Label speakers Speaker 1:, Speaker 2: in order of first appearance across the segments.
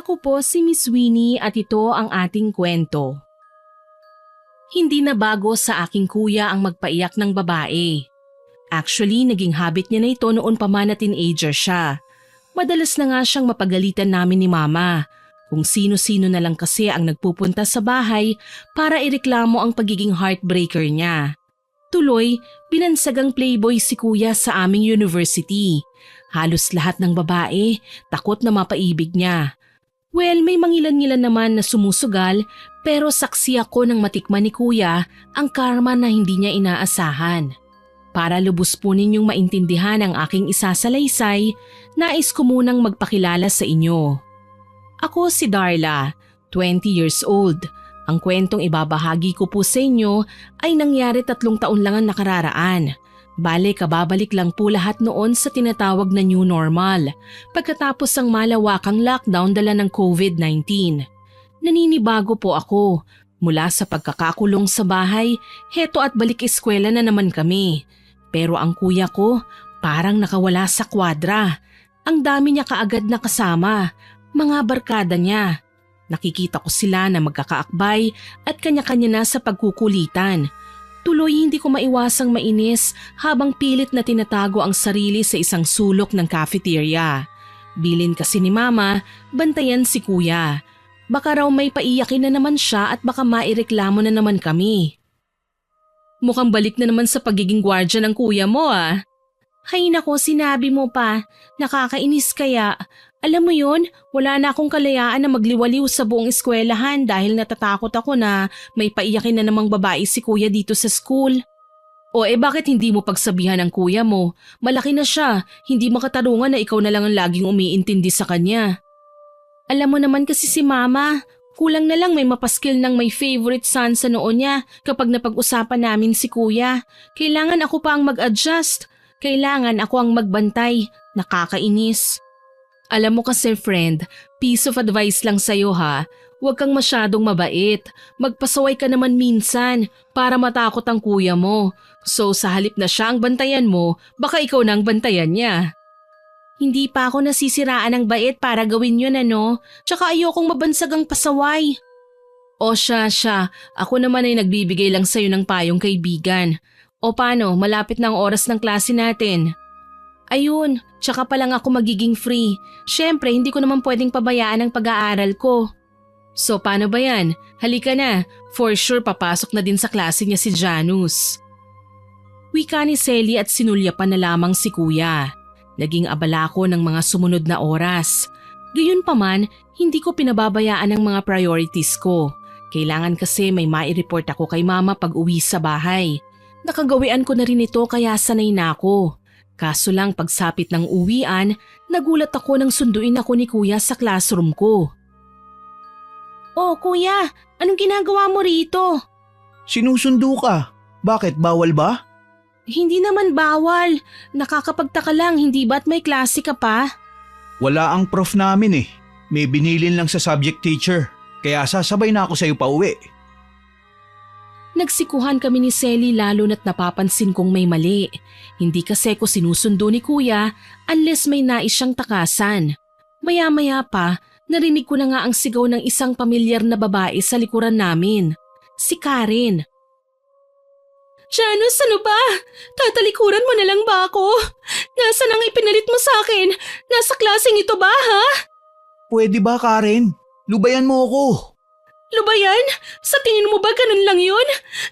Speaker 1: Ako po si Miss Winnie at ito ang ating kwento. Hindi na bago sa aking kuya ang magpaiyak ng babae. Actually, naging habit niya na ito noon pa man na teenager siya. Madalas na nga siyang mapagalitan namin ni mama. Kung sino-sino na lang kasi ang nagpupunta sa bahay para ireklamo ang pagiging heartbreaker niya. Tuloy, binansagang playboy si kuya sa aming university. Halos lahat ng babae takot na mapaibig niya. Well, may mangilan-ngilan naman na sumusugal pero saksi ako nang matikman ni kuya ang karma na hindi niya inaasahan. Para lubos po ninyong maintindihan ang aking isasalaysay, nais ko munang magpakilala sa inyo. Ako si Darla, 20 years old. Ang kwentong ibabahagi ko po sa inyo ay nangyari 3 taon lang ang nakararaan. Bale, kababalik lang po lahat noon sa tinatawag na new normal pagkatapos ang malawakang lockdown dala ng COVID-19. Naninibago po ako. Mula sa pagkakakulong sa bahay, heto at balik eskwela na naman kami. Pero ang kuya ko parang nakawala sa kwadra. Ang dami niya kaagad na kasama, mga barkada niya. Nakikita ko sila na magkakaakbay at kanya-kanya na sa pagkukulitan. Tuloy hindi ko maiwasang mainis habang pilit na tinatago ang sarili sa isang sulok ng cafeteria. Bilin kasi ni mama, bantayan si kuya. Baka raw may paiyakin na naman siya at baka maireklamo na naman kami. Mukhang balik na naman sa pagiging gwardya ng kuya mo ah. Hay nako, sinabi mo pa. Nakakainis kaya. Alam mo yun, wala na akong kalayaan na magliwaliw sa buong eskwelahan dahil natatakot ako na may paiyakin na namang babae si kuya dito sa school. O bakit hindi mo pagsabihan ng kuya mo? Malaki na siya, hindi makatarungan na ikaw na lang ang laging umiintindi sa kanya. Alam mo naman kasi si mama, kulang na lang may mapaskil ng may favorite son sa noo niya kapag napag-usapan namin si kuya. Kailangan ako pa ang mag-adjust. Kailangan ako ang magbantay. Nakakainis. Alam mo kasi friend, piece of advice lang sa'yo ha. Huwag kang masyadong mabait. Magpasaway ka naman minsan para matakot ang kuya mo. So sa halip na siya ang bantayan mo, baka ikaw na ang bantayan niya. Hindi pa ako nasisiraan ng bait para gawin yun ano. Tsaka ayokong mabansag ang pasaway. O siya. Ako naman ay nagbibigay lang sa'yo ng payong kaibigan. O paano, malapit na ang oras ng klase natin. Ayun, tsaka pa lang ako magiging free. Siyempre, hindi ko naman pwedeng pabayaan ang pag-aaral ko. So paano ba yan? Halika na, for sure papasok na din sa klase niya si Janus. Wika ni Selly at sinulyapan na lamang si kuya. Naging abala ko ng mga sumunod na oras. Gayunpaman, hindi ko pinababayaan ang mga priorities ko. Kailangan kasi may mai-report ako kay mama pag uwi sa bahay. Nakagawian ko na rin ito kaya sanay na ako. Kaso lang pagsapit ng uwian, nagulat ako nang sunduin ako ni kuya sa classroom ko. Oh kuya, anong ginagawa mo rito?
Speaker 2: Sinusundo ka. Bakit, bawal ba?
Speaker 1: Hindi naman bawal. Nakakapagtaka lang, hindi ba't may klase ka pa?
Speaker 2: Wala ang prof namin eh. May binilin lang sa subject teacher. Kaya sasabay na ako sa'yo pa uwi.
Speaker 1: Nagsikuhan kami ni Selly lalo na't napapansin kong may mali. Hindi kasi ko sinusundo ni kuya unless may nais siyang takasan. Maya-maya pa, narinig ko na nga ang sigaw ng isang pamilyar na babae sa likuran namin. Si Karen. Janus, ano ba? Tatalikuran mo na lang ba ako? Nasaan ang ipinalit mo sa akin? Nasa klaseng ito ba ha?
Speaker 2: Pwede ba Karen? Lubayan mo ako.
Speaker 1: Lubayan? Sa tingin mo ba ganun lang yun?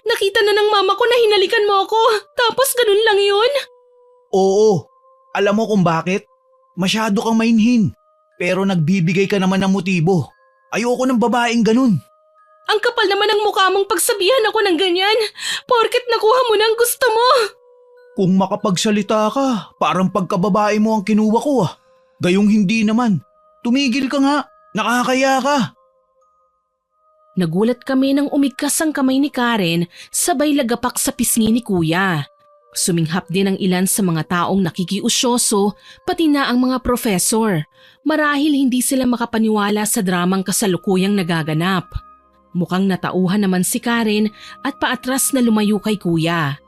Speaker 1: Nakita na ng mama ko na hinalikan mo ako, tapos ganun lang yun?
Speaker 2: Oo. Alam mo kung bakit? Masyado kang mainhin. Pero nagbibigay ka naman ng motibo. Ayoko ng babaeng ganun.
Speaker 1: Ang kapal naman ng mukha mong pagsabihan ako ng ganyan, porket nakuha mo na ang gusto mo.
Speaker 2: Kung makapagsalita ka, parang pagkababae mo ang kinuha ko ah. Gayong hindi naman. Tumigil ka nga, nakakaya ka.
Speaker 1: Nagulat kami nang umigkas ang kamay ni Karen sabay lagapak sa pisngi ni kuya. Suminghap din ang ilan sa mga taong nakikiusyoso pati na ang mga professor. Marahil hindi sila makapaniwala sa dramang kasalukuyang nagaganap. Mukhang natauhan naman si Karen at paatras na lumayo kay kuya.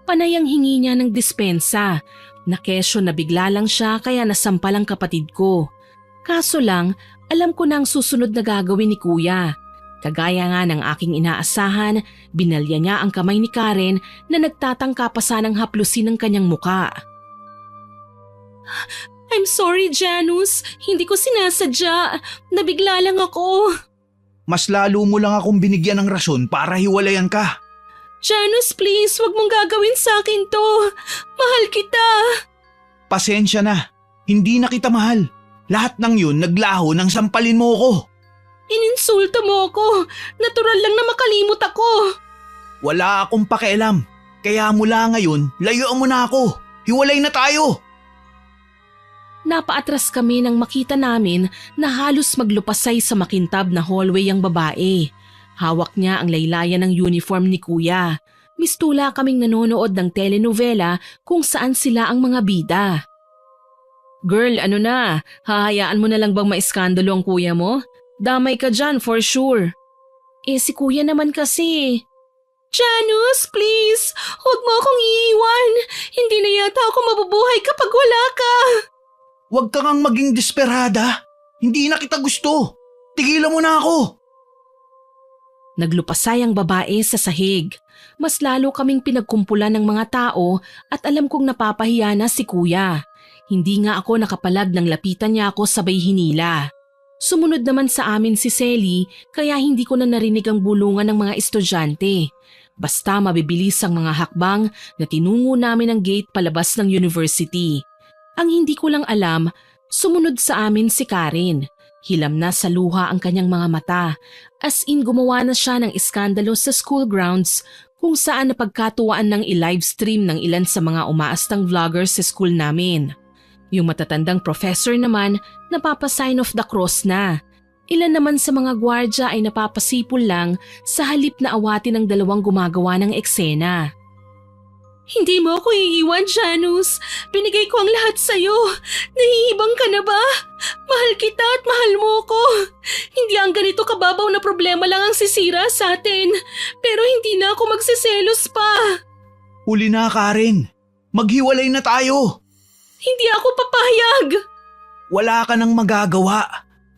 Speaker 1: Panay ang hingi niya ng dispensa. Nakesyo na bigla lang siya kaya nasampal ang kapatid ko. Kaso lang, alam ko na ang susunod na gagawin ni Kuya. Kagaya nga ng aking inaasahan, binalya niya ang kamay ni Karen na nagtatangka pa sanang haplusin ang kanyang muka. I'm sorry, Janus. Hindi ko sinasadya. Nabigla lang ako.
Speaker 2: Mas lalo mo lang akong binigyan ng rason para hiwalayan ka.
Speaker 1: Janus, please, wag mong gagawin sa akin to. Mahal kita.
Speaker 2: Pasensya na. Hindi na kita mahal. Lahat ng yun naglaho nang sampalin mo ko.
Speaker 1: Ininsulto mo ako. Natural lang na makalimot ako.
Speaker 2: Wala akong pakialam. Kaya mula ngayon, layuan mo na ako. Hiwalay na tayo.
Speaker 1: Napaatras kami nang makita namin na halos maglupasay sa makintab na hallway ang babae. Hawak niya ang laylayan ng uniform ni Kuya. Mistula kaming nanonood ng telenovela kung saan sila ang mga bida. Girl, ano na? Hahayaan mo na lang bang maiskandalo ang kuya mo? Damay ka dyan for sure. Si Kuya naman kasi. Janus, please! Huwag mo akong iiwan! Hindi na yata ako mabubuhay kapag wala ka!
Speaker 2: Huwag ka ngang maging desperada. Hindi na kita gusto. Tigilan mo na ako.
Speaker 1: Naglupasay ang babae sa sahig. Mas lalo kaming pinagkumpulan ng mga tao at alam kong napapahiya na si Kuya. Hindi nga ako nakapalag nang lapitan niya ako sabay hinila. Sumunod naman sa amin si Selly kaya hindi ko na narinig ang bulungan ng mga estudyante. Basta mabibilis ang mga hakbang na tinungo namin ang gate palabas ng university. Ang hindi ko lang alam, sumunod sa amin si Karen. Hilam na sa luha ang kanyang mga mata. As in gumawa na siya ng iskandalo sa school grounds kung saan napagkatuwaan ng i-livestream ng ilan sa mga umaastang vloggers sa school namin. Yung matatandang professor naman napapasign of the cross na. Ilan naman sa mga gwardya ay napapasipol lang sa halip na awatin ng dalawang gumagawa ng eksena. Hindi mo ako iiwan, Janus. Binigay ko ang lahat sa'yo. Nahihibang ka na ba? Mahal kita at mahal mo ko. Hindi ang ganito kababaw na problema lang ang sisira sa atin. Pero hindi na ako magsiselos pa.
Speaker 2: Huli na, Karen. Maghiwalay na tayo.
Speaker 1: Hindi ako papayag.
Speaker 2: Wala ka nang magagawa.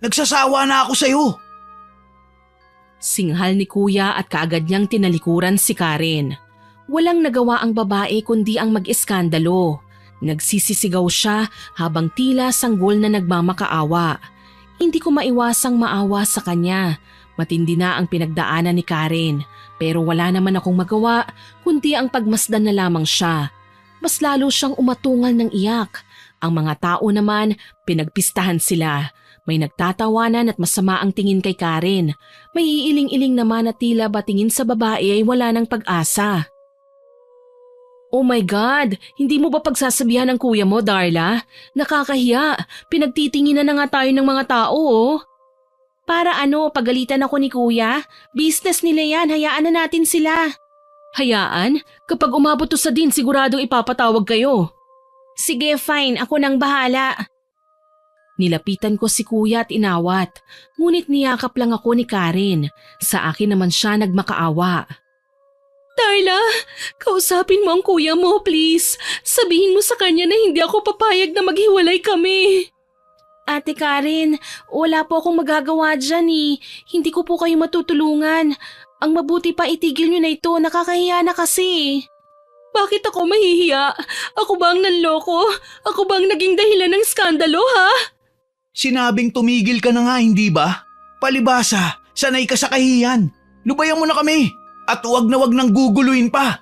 Speaker 2: Nagsasawa na ako sa'yo.
Speaker 1: Singhal ni Kuya at kaagad niyang tinalikuran si Karen. Walang nagawa ang babae kundi ang mag-iskandalo. Nagsisisigaw siya habang tila sanggol na nagmamakaawa. Hindi ko maiwasang maawa sa kanya. Matindi na ang pinagdaanan ni Karen. Pero wala naman akong magawa kundi ang pagmasdan na lamang siya. Mas lalo siyang umatungal ng iyak. Ang mga tao naman, pinagpistahan sila. May nagtatawanan at masama ang tingin kay Karen. May iiling-iling naman na tila ba tingin sa babae ay wala ng pag-asa. Oh my God! Hindi mo ba pagsasabihan ng kuya mo, Darla? Nakakahiya. Pinagtitinginan na nga tayo ng mga tao, oh. Para ano, pagalitan ako ni kuya? Business nila yan, hayaan na natin sila. Hayaan? Kapag umabot to sa din, siguradong ipapatawag kayo. Sige, fine. Ako nang bahala. Nilapitan ko si kuya at inawat. Ngunit niyakap lang ako ni Karen. Sa akin naman siya nagmakaawa. Darla, kausapin mo ang kuya mo, please. Sabihin mo sa kanya na hindi ako papayag na maghiwalay kami. Ate Karen, wala po akong magagawa dyan eh. Hindi ko po kayo matutulungan. Ang mabuti pa itigil nyo na ito, nakakahiya na kasi. Bakit ako mahihiya? Ako ba ang nanloko? Ako ba ang naging dahilan ng skandalo, ha?
Speaker 2: Sinabing tumigil ka na nga, hindi ba? Palibasa, sanay ka sa kahiyan. Lubayan mo na kami. At wag na wag nang guguluhin pa.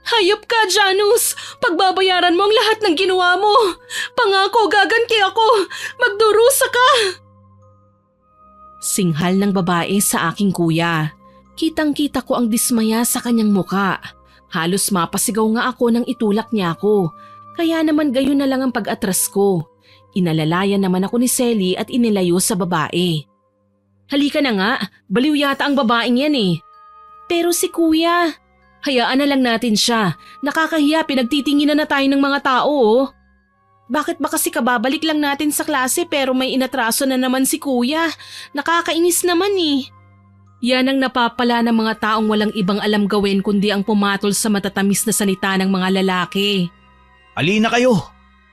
Speaker 1: Hayop ka, Janus! Pagbabayaran mo ang lahat ng ginawa mo! Pangako, gaganti ako! Magdurusa ka! Singhal ng babae sa aking kuya. Kitang-kita ko ang dismaya sa kanyang muka. Halos mapasigaw nga ako nang itulak niya ako. Kaya naman gayon na lang ang pag-atras ko. Inalalayan naman ako ni Selly at inilayo sa babae. Halika na nga, baliw yata ang babaeng yan eh. Pero si kuya, hayaan na lang natin siya. Nakakahiya, pinagtitinginan na tayo ng mga tao. Oh. Bakit ba kasi kababalik lang natin sa klase pero may inatraso na naman si kuya? Nakakainis naman eh. Yan ang napapala ng mga taong walang ibang alam gawin kundi ang pumatol sa matatamis na salita ng mga lalaki.
Speaker 2: Alina kayo,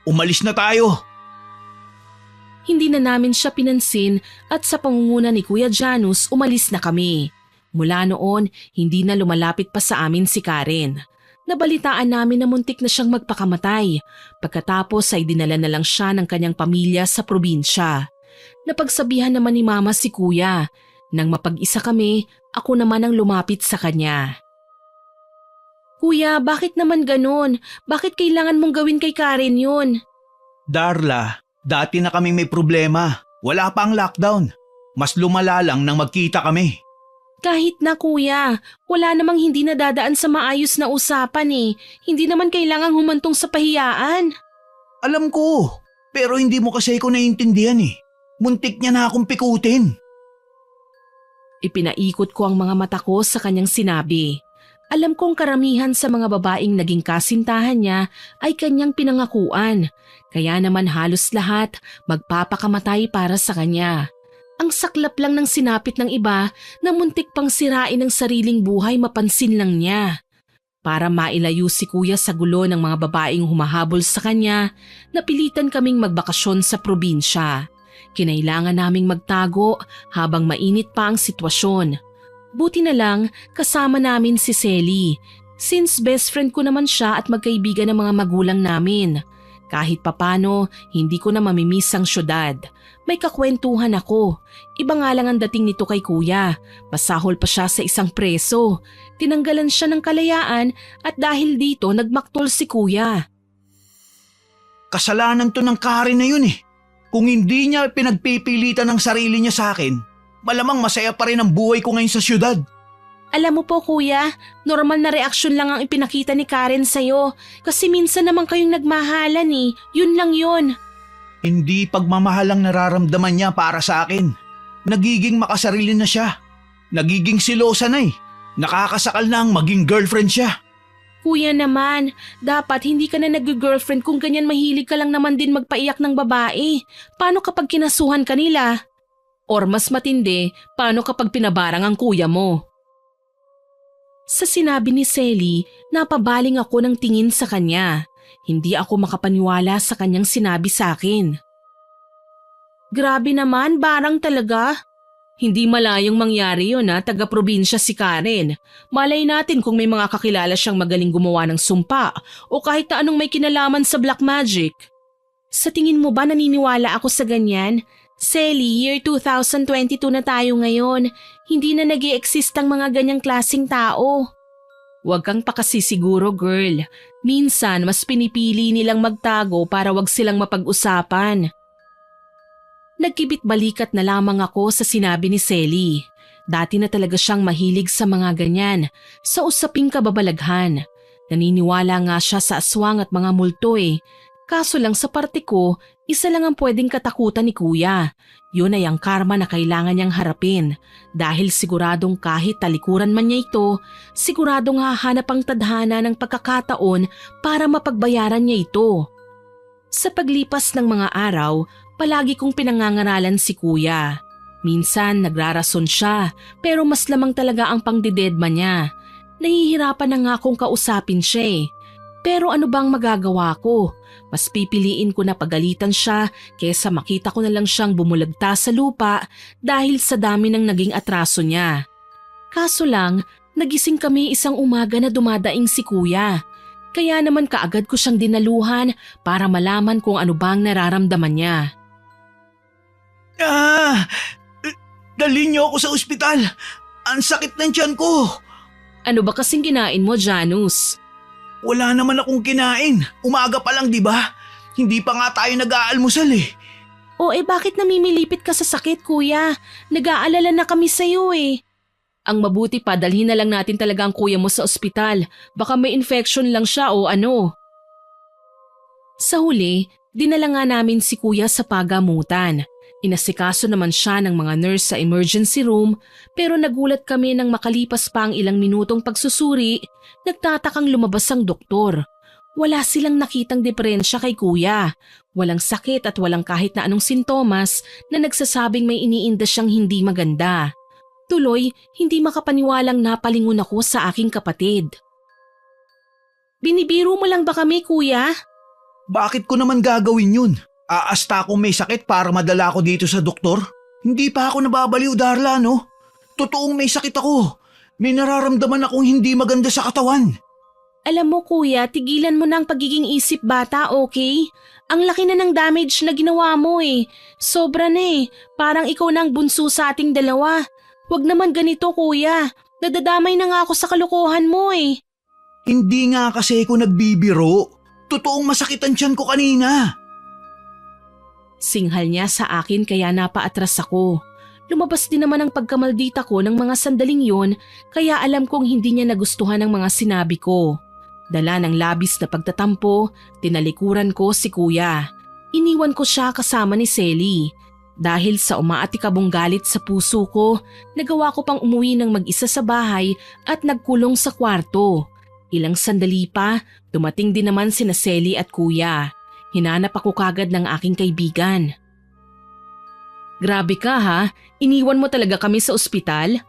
Speaker 2: umalis na tayo.
Speaker 1: Hindi na namin siya pinansin at sa pangunguna ni Kuya Janus umalis na kami. Mula noon, hindi na lumalapit pa sa amin si Karen. Nabalitaan namin na muntik na siyang magpakamatay. Pagkatapos ay dinala na lang siya ng kanyang pamilya sa probinsya. Napagsabihan naman ni Mama si Kuya. Nang mapag-isa kami, ako naman ang lumapit sa kanya. Kuya, bakit naman ganun? Bakit kailangan mong gawin kay Karen yun?
Speaker 2: Darla, dati na kaming may problema. Wala pa ang lockdown. Mas lumala lang nang magkita kami.
Speaker 1: Kahit na kuya, wala namang hindi nadadaan sa maayos na usapan eh. Hindi naman kailangang humantong sa pahiyaan.
Speaker 2: Alam ko, pero hindi mo kasi ako naiintindihan eh. Muntik niya na akong pikutin.
Speaker 1: Ipinaikot ko ang mga mata ko sa kanyang sinabi. Alam kong karamihan sa mga babaeng naging kasintahan niya ay kanyang pinangakuan. Kaya naman halos lahat magpapakamatay para sa kanya. Ang saklap lang ng sinapit ng iba na muntik pang sirain ang sariling buhay mapansin lang niya. Para mailayo si Kuya sa gulo ng mga babaeng humahabol sa kanya, napilitan kaming magbakasyon sa probinsya. Kinailangan naming magtago habang mainit pa ang sitwasyon. Buti na lang kasama namin si Selly, since best friend ko naman siya at magkaibigan ng mga magulang namin. Kahit papano, hindi ko na mamimiss ang syudad. May kakwentuhan ako. Iba nga lang ang dating nito kay Kuya. Masahol pa siya sa isang preso. Tinanggalan siya ng kalayaan at dahil dito nagmaktol si Kuya.
Speaker 2: Kasalanan to ng Karen na yun eh. Kung hindi niya pinagpipilitan ng sarili niya sa akin, malamang masaya pa rin ang buhay ko ngayon sa syudad.
Speaker 1: Alam mo po kuya, normal na reaksyon lang ang ipinakita ni Karen sa'yo. Kasi minsan naman kayong nagmahalan eh. Yun lang yun.
Speaker 2: Hindi pagmamahal ang nararamdaman niya para sa akin. Nagiging makasarili na siya. Nagiging silosa na eh. Nakakasakal na ang maging girlfriend siya.
Speaker 1: Kuya naman, dapat hindi ka na nag-girlfriend kung ganyan mahilig ka lang naman din magpaiyak ng babae. Paano kapag kinasuhan ka nila? Or mas matindi, paano kapag pinabarang ang kuya mo? Sa sinabi ni Selly, napabaling ako ng tingin sa kanya. Hindi ako makapaniwala sa kanyang sinabi sa akin. Grabe naman, barang talaga. Hindi malayong mangyari yun taga-probinsya si Karen. Malay natin kung may mga kakilala siyang magaling gumawa ng sumpa o kahit na anong may kinalaman sa black magic. Sa tingin mo ba naniniwala ako sa ganyan? Selly, year 2022 na tayo ngayon. Hindi na nag-i-exist ang mga ganyang klaseng tao. Huwag kang pakasisiguro, girl. Minsan, mas pinipili nilang magtago para wag silang mapag-usapan. Nagkibit balikat na lamang ako sa sinabi ni Selly. Dati na talaga siyang mahilig sa mga ganyan, sa usaping kababalaghan. Naniniwala nga siya sa aswang at mga multo eh. Kaso lang sa parte ko, isa lang ang pwedeng katakutan ni Kuya. Yun ay ang karma na kailangan niyang harapin. Dahil siguradong kahit talikuran man niya ito, siguradong hahanap ang tadhana ng pagkakataon para mapagbayaran niya ito. Sa paglipas ng mga araw, palagi kong pinangangaralan si Kuya. Minsan nagrarason siya, pero mas lamang talaga ang pangdidedma niya. Nahihirapan na nga akong kausapin siya eh. Pero ano bang magagawa ko? Mas pipiliin ko na pagalitan siya kaysa makita ko na lang siyang bumulagta sa lupa dahil sa dami ng naging atraso niya. Kaso lang, nagising kami isang umaga na dumadaing si Kuya. Kaya naman kaagad ko siyang dinaluhan para malaman kung ano bang nararamdaman niya.
Speaker 2: Dalhin niyo ako sa ospital. Ang sakit ng tiyan ko.
Speaker 1: Ano ba kasing kinain mo, Janus?
Speaker 2: Wala naman akong kinain. Umaga pa lang, di ba? Hindi pa nga tayo nag-aalmusal eh.
Speaker 1: O bakit namimilipit ka sa sakit, Kuya? Nag-aalala na kami sa'yo eh. Ang mabuti pa, dalhin na lang natin talaga ang kuya mo sa ospital. Baka may infection lang siya o ano. Sa huli, dinala nga namin si Kuya sa pagamutan. Inasikaso naman siya ng mga nurse sa emergency room pero nagulat kami nang makalipas pa ang ilang minutong pagsusuri, nagtatakang lumabas ang doktor. Wala silang nakitang diferensya kay Kuya. Walang sakit at walang kahit na anong sintomas na nagsasabing may iniinda siyang hindi maganda. Tuloy, hindi makapaniwalang napalingon ako sa aking kapatid. Binibiro mo lang ba kami, Kuya?
Speaker 2: Bakit ko naman gagawin yun? Aasta akong may sakit para madala ko dito sa doktor? Hindi pa ako nababaliw, Darla, no? Totoong may sakit ako. May nararamdaman akong hindi maganda sa katawan.
Speaker 1: Alam mo kuya, tigilan mo na ang pagiging isip bata, okay? Ang laki na ng damage na ginawa mo eh. Sobra na eh. Parang ikaw na ang bunso sa ating dalawa. Huwag naman ganito kuya. Nadadamay na nga ako sa kalokohan mo eh.
Speaker 2: Hindi nga kasi ako nagbibiro. Totoong masakit ang tiyan ko kanina.
Speaker 1: Singhal niya sa akin kaya napaatras ako. Lumabas din naman ang pagkamaldita ko ng mga sandaling yon kaya alam kong hindi niya nagustuhan ang mga sinabi ko. Dala ng labis na pagtatampo, tinalikuran ko si kuya. Iniwan ko siya kasama ni Selly. Dahil sa umaatikabong galit sa puso ko, nagawa ko pang umuwi ng mag-isa sa bahay at nagkulong sa kwarto. Ilang sandali pa, dumating din naman sina Selly at kuya. Hinanap ako kagad ng aking kaibigan. Grabe ka ha, iniwan mo talaga kami sa ospital?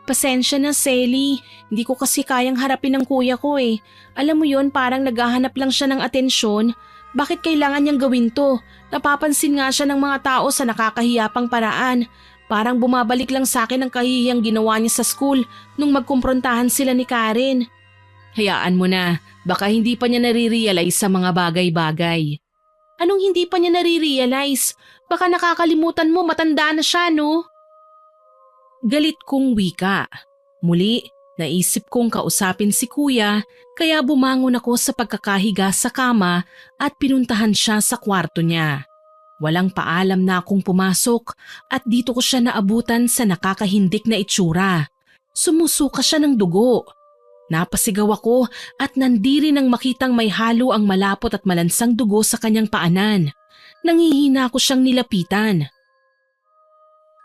Speaker 1: Pasensya na Selly, hindi ko kasi kayang harapin ng kuya ko eh. Alam mo yon, parang naghahanap lang siya ng atensyon. Bakit kailangan niyang gawin to? Napapansin nga siya ng mga tao sa nakakahiyapang paraan. Parang bumabalik lang sa akin ang kahihiyang ginawa niya sa school nung magkumprontahan sila ni Karen. Hayaan mo na, baka hindi pa niya nare-realize sa mga bagay-bagay. Anong hindi pa niya nare-realize? Baka nakakalimutan mo matanda na siya no? Galit kong wika. Muli, naisip kong kausapin si kuya kaya bumangon ako sa pagkakahiga sa kama at pinuntahan siya sa kwarto niya. Walang paalam na akong pumasok at dito ko siya naabutan sa nakakahindik na itsura. Sumusuka siya ng dugo. Napasigaw ako at nandiri nang makitang may halo ang malapot at malansang dugo sa kanyang paanan. Nangihina ko siyang nilapitan.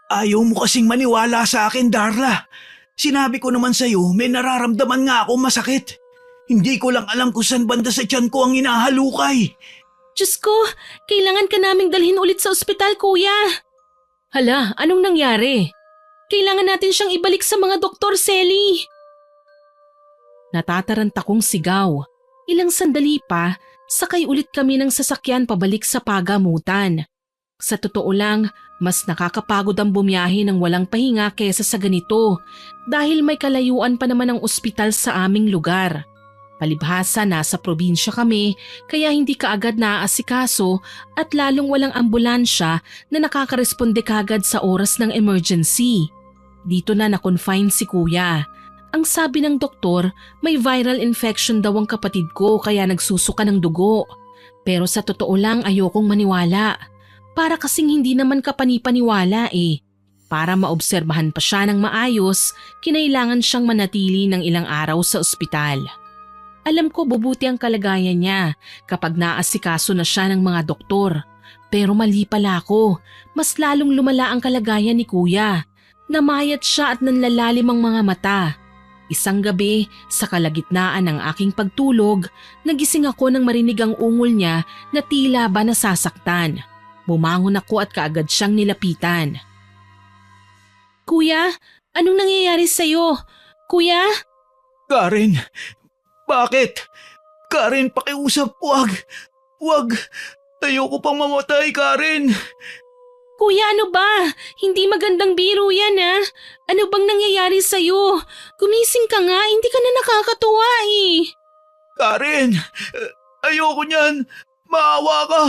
Speaker 2: Ayaw mo kasing maniwala sa akin, Darla. Sinabi ko naman sa'yo, may nararamdaman nga akong masakit. Hindi ko lang alam kung saan banda sa tiyan ko ang hinahalukay.
Speaker 1: Diyos ko, kailangan ka naming dalhin ulit sa ospital, kuya. Hala, anong nangyari? Kailangan natin siyang ibalik sa mga doktor, Selly. Natataranta kong sigaw. Ilang sandali pa, sakay ulit kami ng sasakyan pabalik sa pagamutan. Sa totoo lang, mas nakakapagod ang bumiyahe ng walang pahinga kaysa sa ganito dahil may kalayuan pa naman ang ospital sa aming lugar. Palibhasa nasa probinsya kami kaya hindi kaagad naaasikaso at lalong walang ambulansya na nakakaresponde kagad sa oras ng emergency. Dito na na-confine si kuya. Ang sabi ng doktor, may viral infection daw ang kapatid ko kaya nagsusuka ng dugo. Pero sa totoo lang ayokong maniwala. Para kasing hindi naman kapanipaniwala eh. Para maobserbahan pa siya ng maayos, kinailangan siyang manatili ng ilang araw sa ospital. Alam ko bubuti ang kalagayan niya kapag naasikaso na siya ng mga doktor. Pero mali pala ako, mas lalong lumala ang kalagayan ni kuya. Namayat siya at nanlalalim ang mga mata. Isang gabi, sa kalagitnaan ng aking pagtulog, nagising ako nang marinig ang ungol niya na tila ba nasasaktan. Bumangon ako at kaagad siyang nilapitan. Kuya, anong nangyayari sa'yo? Kuya?
Speaker 2: Karen, bakit? Karen, pakiusap, wag. Wag. Ayoko pang mamatay, Karen.
Speaker 1: Kuya, ano ba? Hindi magandang biro yan ha. Ano bang nangyayari sa'yo? Gumising ka nga, hindi ka na nakakatuwa eh.
Speaker 2: Karen, ayoko niyan. Maawa ka.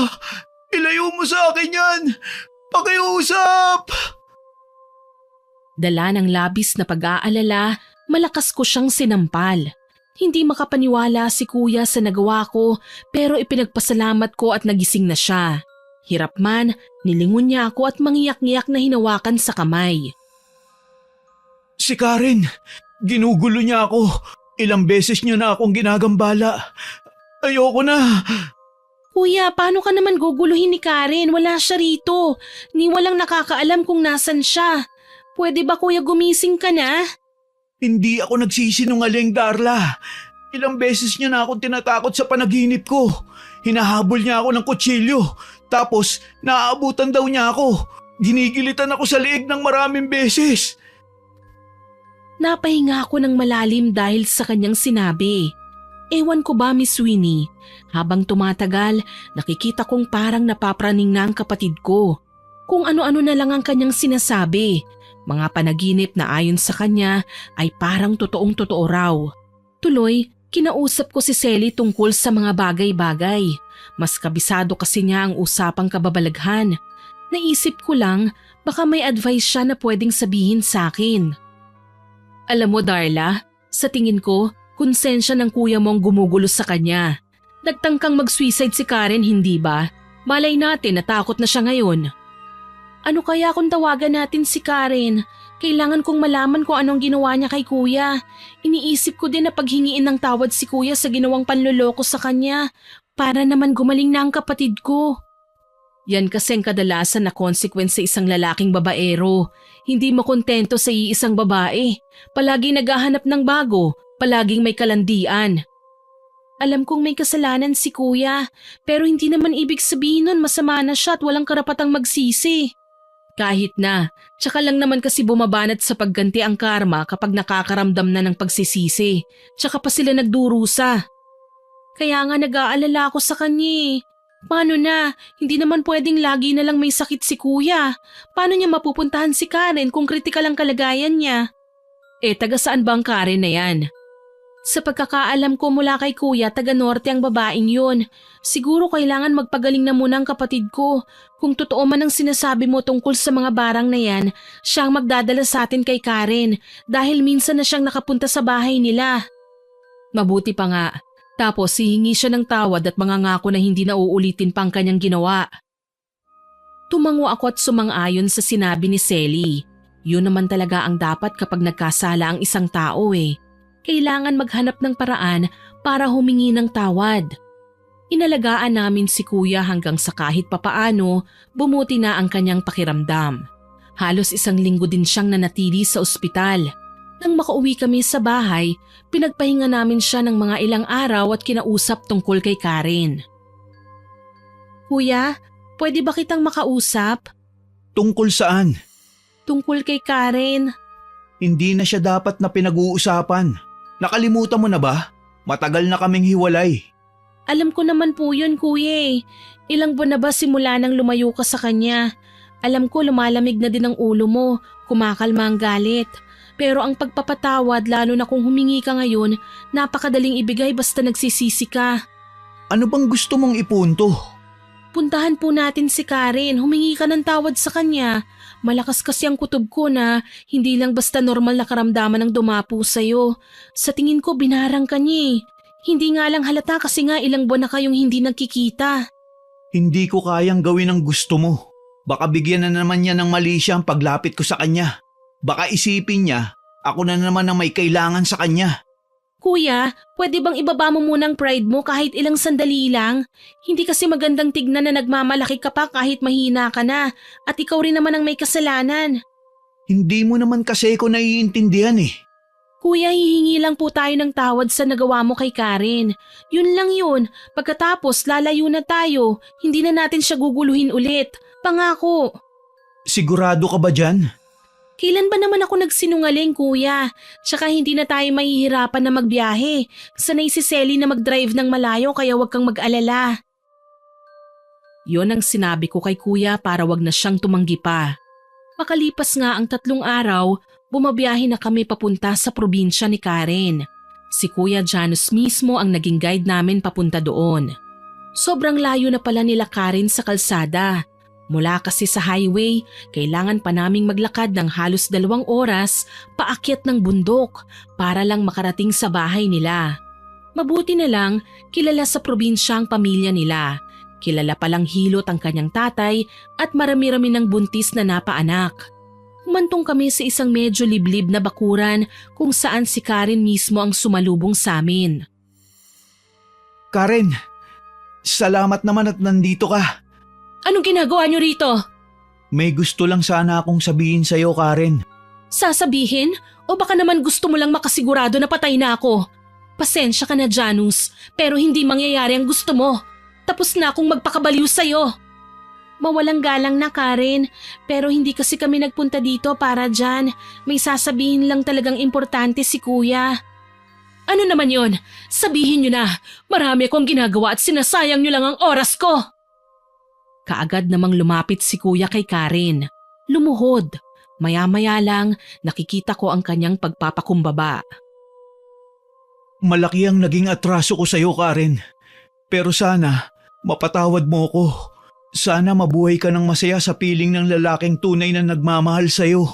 Speaker 2: Ilayo mo sa akin yan. Pakiusap.
Speaker 1: Dala ng labis na pag-aalala, malakas ko siyang sinampal. Hindi makapaniwala si kuya sa nagawa ko pero ipinagpasalamat ko at nagising na siya. Hirap man, nilingon niya ako at mangiyak-ngiyak na hinawakan sa kamay.
Speaker 2: Si Karen, ginugulo niya ako. Ilang beses niya na akong ginagambala. Ayoko na.
Speaker 1: Kuya, paano ka naman guguluhin ni Karen? Wala siya rito. Ni walang nakakaalam kung nasan siya. Pwede ba kuya gumising ka na?
Speaker 2: Hindi ako nagsisinungaling, Darla. Ilang beses niya na akong tinatakot sa panaginip ko. Hinahabol niya ako ng kutsilyo. Tapos, naaabutan daw niya ako. Ginigilitan ako sa liig ng maraming beses.
Speaker 1: Napahinga ako ng malalim dahil sa kanyang sinabi. Ewan ko ba, Miss Winnie, habang tumatagal, nakikita kong parang napapraning na ang kapatid ko. Kung ano-ano na lang ang kanyang sinasabi. Mga panaginip na ayon sa kanya ay parang totoong-totoo raw. Tuloy, kinausap ko si Selly tungkol sa mga bagay-bagay. Mas kabisado kasi niya ang usapang kababalaghan. Naisip ko lang, baka may advice siya na pwedeng sabihin sa akin. Alam mo Darla, sa tingin ko, konsensya ng kuya mong gumugulo sa kanya. Nagtangkang mag-suicide si Karen, hindi ba? Malay natin natakot na siya ngayon. Ano kaya kung tawagan natin si Karen? Kailangan kong malaman kung anong ginawa niya kay kuya. Iniisip ko din na paghingiin ng tawad si kuya sa ginawang panloloko sa kanya para naman gumaling na ang kapatid ko. Yan kasing kadalasan na consequence sa isang lalaking babaero. Hindi makontento sa iisang babae. Palaging naghahanap ng bago, palaging may kalandian. Alam kong may kasalanan si kuya, pero hindi naman ibig sabihin nun masama na siya at walang karapatang magsisi. Kahit na, tsaka lang naman kasi bumabanat sa pagganti ang karma kapag nakakaramdam na ng pagsisisi, tsaka pa sila nagdurusa. Kaya nga nag-aalala ako sa kanya. Paano na? Hindi naman pwedeng lagi na lang may sakit si kuya. Paano niya mapupuntahan si Karen kung kritikal ang kalagayan niya? Taga saan ba ang Karen na yan? Sa pagkakaalam ko mula kay kuya, taga norte ang babaeng yun. Siguro kailangan magpagaling na muna ang kapatid ko. Kung totoo man ang sinasabi mo tungkol sa mga barang na yan, siya ang magdadala sa atin kay Karen dahil minsan na siyang nakapunta sa bahay nila. Mabuti pa nga. Tapos hihingi siya ng tawad at mangangako na hindi na uulitin pa ang kanyang ginawa. Tumango ako at sumang-ayon sa sinabi ni Selly. Yun naman talaga ang dapat kapag nagkasala ang isang tao Kailangan maghanap ng paraan para humingi ng tawad. Inalagaan namin si kuya hanggang sa kahit papaano bumuti na ang kanyang pakiramdam. Halos 1 linggo din siyang nanatili sa ospital. Nang makauwi kami sa bahay, pinagpahinga namin siya ng mga ilang araw at kinausap tungkol kay Karen. Kuya, pwede ba kitang makausap?
Speaker 2: Tungkol saan?
Speaker 1: Tungkol kay Karen.
Speaker 2: Hindi na siya dapat na pinag-uusapan. Nakalimutan mo na ba? Matagal na kaming hiwalay.
Speaker 1: Alam ko naman po yun, kuya. Ilang buwan na ba simula nang lumayo ka sa kanya? Alam ko lumalamig na din ang ulo mo, kumakalma ang galit. Pero ang pagpapatawad, lalo na kung humingi ka ngayon, napakadaling ibigay basta nagsisisi ka.
Speaker 2: Ano bang gusto mong ipunto?
Speaker 1: Puntahan po natin si Karen, humingi ka ng tawad sa kanya. Malakas kasi ang kutob ko na hindi lang basta normal na karamdaman ang dumapo sa'yo. Sa tingin ko binarang ka niya. Hindi nga lang halata kasi nga ilang buwan na kayong hindi nagkikita.
Speaker 2: Hindi ko kayang gawin ang gusto mo. Baka bigyan na naman niya ng mali siya ang paglapit ko sa kanya. Baka isipin niya, ako na naman ang may kailangan sa kanya.
Speaker 1: Kuya, pwede bang ibaba mo muna ang pride mo kahit ilang sandali lang? Hindi kasi magandang tignan na nagmamalaki ka pa kahit mahina ka na at ikaw rin naman ang may kasalanan.
Speaker 2: Hindi mo naman kasi ko naiintindihan
Speaker 1: Kuya, hihingi lang po tayo ng tawad sa nagawa mo kay Karen. Yun lang yun. Pagkatapos lalayo na tayo, hindi na natin siya guguluhin ulit. Pangako.
Speaker 2: Sigurado ka ba dyan?
Speaker 1: Kailan ba naman ako nagsinungaling, kuya? Tsaka hindi na tayo mahihirapan na magbiyahe. Sanay si Selly na mag-drive ng malayo kaya wag kang mag-alala. Yon ang sinabi ko kay kuya para wag na siyang tumanggi pa. Makalipas nga ang 3 araw, bumabiyahe na kami papunta sa probinsya ni Karen. Si Kuya Janus mismo ang naging guide namin papunta doon. Sobrang layo na pala nila Karen sa kalsada. Mula kasi sa highway, kailangan pa naming maglakad ng halos 2 oras paakyat ng bundok para lang makarating sa bahay nila. Mabuti na lang, kilala sa probinsya ang pamilya nila. Kilala palang hilot ang kanyang tatay at marami-rami ng buntis na napaanak. Humantong kami sa isang medyo liblib na bakuran kung saan si Karen mismo ang sumalubong sa amin.
Speaker 2: Karen, salamat naman at nandito ka.
Speaker 1: Anong ginagawa niyo rito?
Speaker 2: May gusto lang sana akong sabihin sa'yo, Karen.
Speaker 1: Sasabihin? O baka naman gusto mo lang makasigurado na patay na ako? Pasensya ka na, Janus, pero hindi mangyayari ang gusto mo. Tapos na akong magpakabaliw sa'yo. Mawalang galang na, Karen, pero hindi kasi kami nagpunta dito para dyan. May sasabihin lang talagang importante si kuya. Ano naman yon? Sabihin nyo na, marami akong ginagawa at sinasayang nyo lang ang oras ko. Kaagad namang lumapit si kuya kay Karen. Lumuhod. Maya-maya lang nakikita ko ang kanyang pagpapakumbaba.
Speaker 2: Malaki ang naging atraso ko sa'yo, Karen. Pero sana, mapatawad mo ko. Sana mabuhay ka ng masaya sa piling ng lalaking tunay na nagmamahal sa'yo.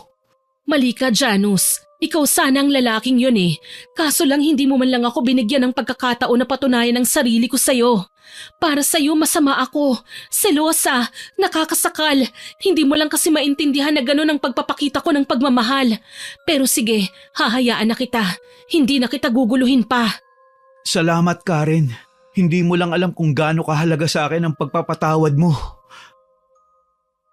Speaker 1: Mali ka, Janus. Ikaw sana ang lalaking yun eh. Kaso lang hindi mo man lang ako binigyan ng pagkakataon na patunayan ang sarili ko sa'yo. Para sa'yo masama ako, selosa, nakakasakal. Hindi mo lang kasi maintindihan na gano'n ang pagpapakita ko ng pagmamahal. Pero sige, hahayaan na kita. Hindi na kita guguluhin pa.
Speaker 2: Salamat, Karen. Hindi mo lang alam kung gaano kahalaga sa akin ang pagpapatawad mo.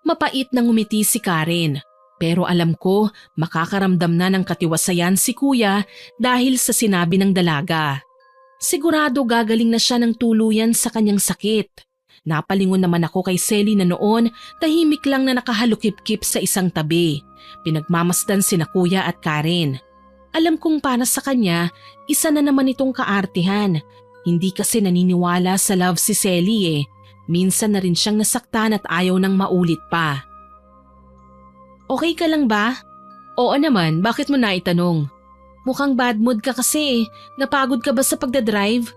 Speaker 1: Mapait nang ngumiti si Karen. Pero alam ko makakaramdam na ng katiwasayan si kuya dahil sa sinabi ng dalaga. Sigurado gagaling na siya ng tuluyan sa kanyang sakit. Napalingon naman ako kay Selly na noon tahimik lang na nakahalukip-kip sa isang tabi. Pinagmamasdan sina kuya at Karen. Alam kong para sa kanya, isa na naman itong kaartihan. Hindi kasi naniniwala sa love si Selly eh. Minsan na rin siyang nasaktan at ayaw nang maulit pa. Okay ka lang ba? Oo naman, bakit mo naitanong? Mukhang bad mood ka kasi eh. Napagod ka ba sa pagdadrive?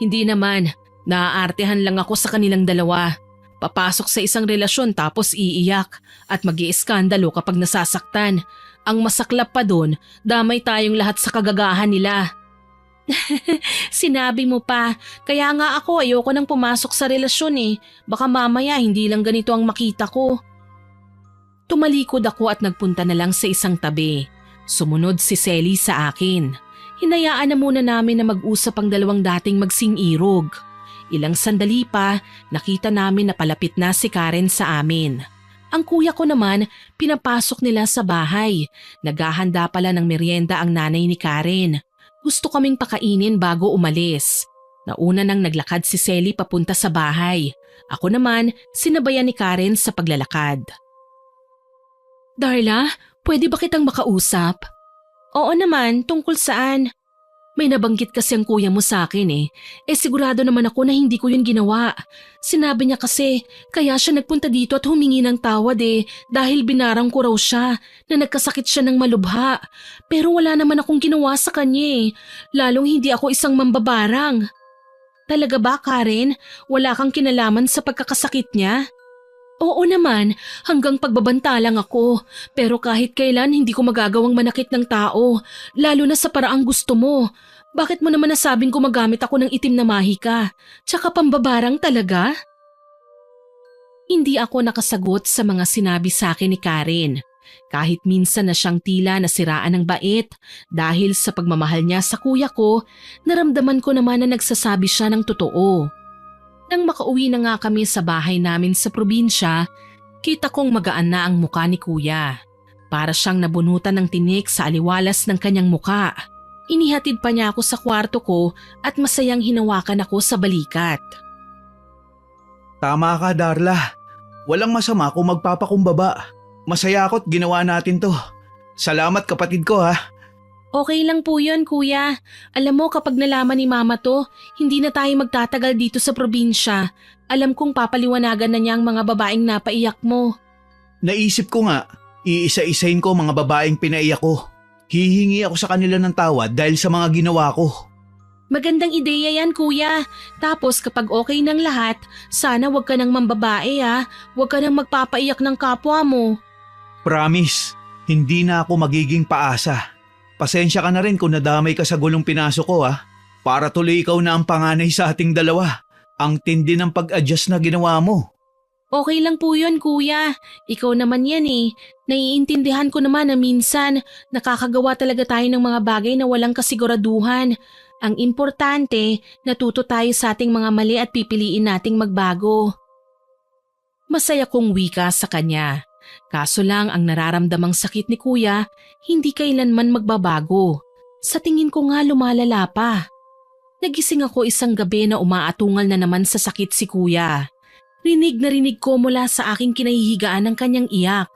Speaker 1: Hindi naman, naaartehan lang ako sa kanilang dalawa. Papasok sa isang relasyon tapos iiyak at mag-iiskandalo kapag nasasaktan. Ang masaklap pa doon, damay tayong lahat sa kagagahan nila. Sinabi mo pa, kaya nga ako ayoko nang pumasok sa relasyon eh. Baka mamaya hindi lang ganito ang makita ko. Tumalikod ako at nagpunta na lang sa isang tabi. Sumunod si Selly sa akin. Hinayaan na muna namin na mag-usap ang dalawang dating magsing-irog. Ilang sandali pa, nakita namin na palapit na si Karen sa amin. Ang kuya ko naman, pinapasok nila sa bahay. Naghahanda pala ng merienda ang nanay ni Karen. Gusto kaming pakainin bago umalis. Nauna nang naglakad si Selly papunta sa bahay. Ako naman, sinabayan ni Karen sa paglalakad. Darla, pwede ba kitang makausap? Oo naman, tungkol saan? May nabanggit kasi ang kuya mo sa akin eh. Sigurado naman ako na hindi ko yun ginawa. Sinabi niya kasi, kaya siya nagpunta dito at humingi ng tawad eh, dahil binarang ko raw siya, na nagkasakit siya ng malubha. Pero wala naman akong ginawa sa kanya eh, lalong hindi ako isang mambabarang. Talaga ba, Karen? Wala kang kinalaman sa pagkakasakit niya? Oo naman, hanggang pagbabanta lang ako. Pero kahit kailan hindi ko magagawang manakit ng tao, lalo na sa paraang gusto mo. Bakit mo naman nasabing gumagamit ako ng itim na mahika? Tsaka pambabarang talaga? Hindi ako nakasagot sa mga sinabi sa akin ni Karen. Kahit minsan na siyang tila nasiraan ng bait dahil sa pagmamahal niya sa kuya ko, naramdaman ko naman na nagsasabi siya ng totoo. Nang makauwi na nga kami sa bahay namin sa probinsya, kita kong magaan na ang muka ni kuya. Para siyang nabunutan ng tinik sa aliwalas ng kanyang muka. Inihatid pa niya ako sa kwarto ko at masayang hinawakan ako sa balikat.
Speaker 2: Tama ka, Darla. Walang masama kung magpapakumbaba. Masaya ako't ginawa natin to. Salamat kapatid ko ha.
Speaker 1: Okay lang po yun, kuya. Alam mo kapag nalaman ni mama to, hindi na tayo magtatagal dito sa probinsya. Alam kong papaliwanagan na niya ang mga babaeng napaiyak mo.
Speaker 2: Naisip ko nga, iisa-isahin ko mga babaeng pinaiyak ko. Hihingi ako sa kanila ng tawad dahil sa mga ginawa ko.
Speaker 1: Magandang ideya yan, kuya. Tapos kapag okay ng lahat, sana wag ka nang mambabae ha. Wag ka nang magpapaiyak ng kapwa mo.
Speaker 2: Promise, hindi na ako magiging paasa. Pasensya ka na rin kung nadamay ka sa gulong pinasok ko ha. Para tuloy ikaw na ang panganay sa ating dalawa. Ang tindi ng pag-adjust na ginawa mo.
Speaker 1: Okay lang po yun, kuya. Ikaw naman yan eh. Naiintindihan ko naman na minsan nakakagawa talaga tayo ng mga bagay na walang kasiguraduhan. Ang importante, natuto tayo sa ating mga mali at pipiliin nating magbago. Masaya kong wika sa kanya. Kaso lang ang nararamdamang sakit ni kuya, hindi kailanman magbabago. Sa tingin ko nga lumalala pa. Nagising ako isang gabi na umaatungal na naman sa sakit si kuya. Rinig na rinig ko mula sa aking kinahihigaan ng kanyang iyak.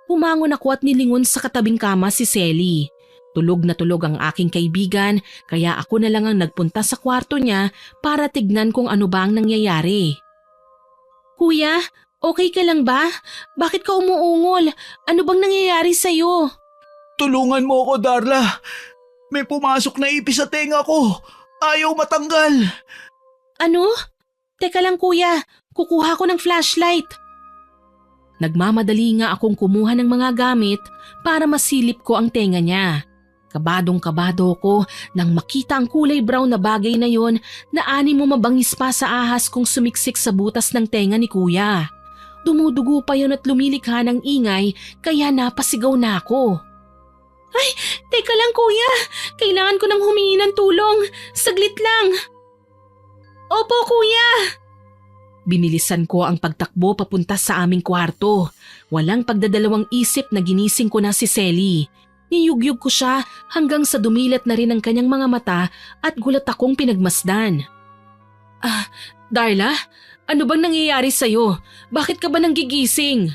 Speaker 1: Humangon ako at nilingon sa katabing kama si Selly. Tulog na tulog ang aking kaibigan kaya ako na lang ang nagpunta sa kwarto niya para tignan kung ano ba ang nangyayari. Kuya, okay ka lang ba? Bakit ka umuungol? Ano bang nangyayari sa'yo?
Speaker 2: Tulungan mo ako, Darla. May pumasok na ipis sa tenga ko. Ayaw matanggal.
Speaker 1: Ano? Teka lang kuya, kukuha ko ng flashlight. Nagmamadali nga akong kumuha ng mga gamit para masilip ko ang tenga niya. Kabadong-kabado ko nang makita ang kulay brown na bagay na yon na animo mabangis pa sa ahas kong sumiksik sa butas ng tenga ni kuya. Dumudugo pa yon at lumilikha ng ingay kaya napasigaw na ako. Ay, teka lang kuya, kailangan ko nang humingi ng tulong. Saglit lang. Opo kuya. Binilisan ko ang pagtakbo papunta sa aming kwarto. Walang pagdadalawang isip na ginising ko na si Selly. Niyugyug ko siya hanggang sa dumilat na rin ang kanyang mga mata at gulat akong pinagmasdan. Darla, ano bang nangyayari sa'yo? Bakit ka ba nanggigising?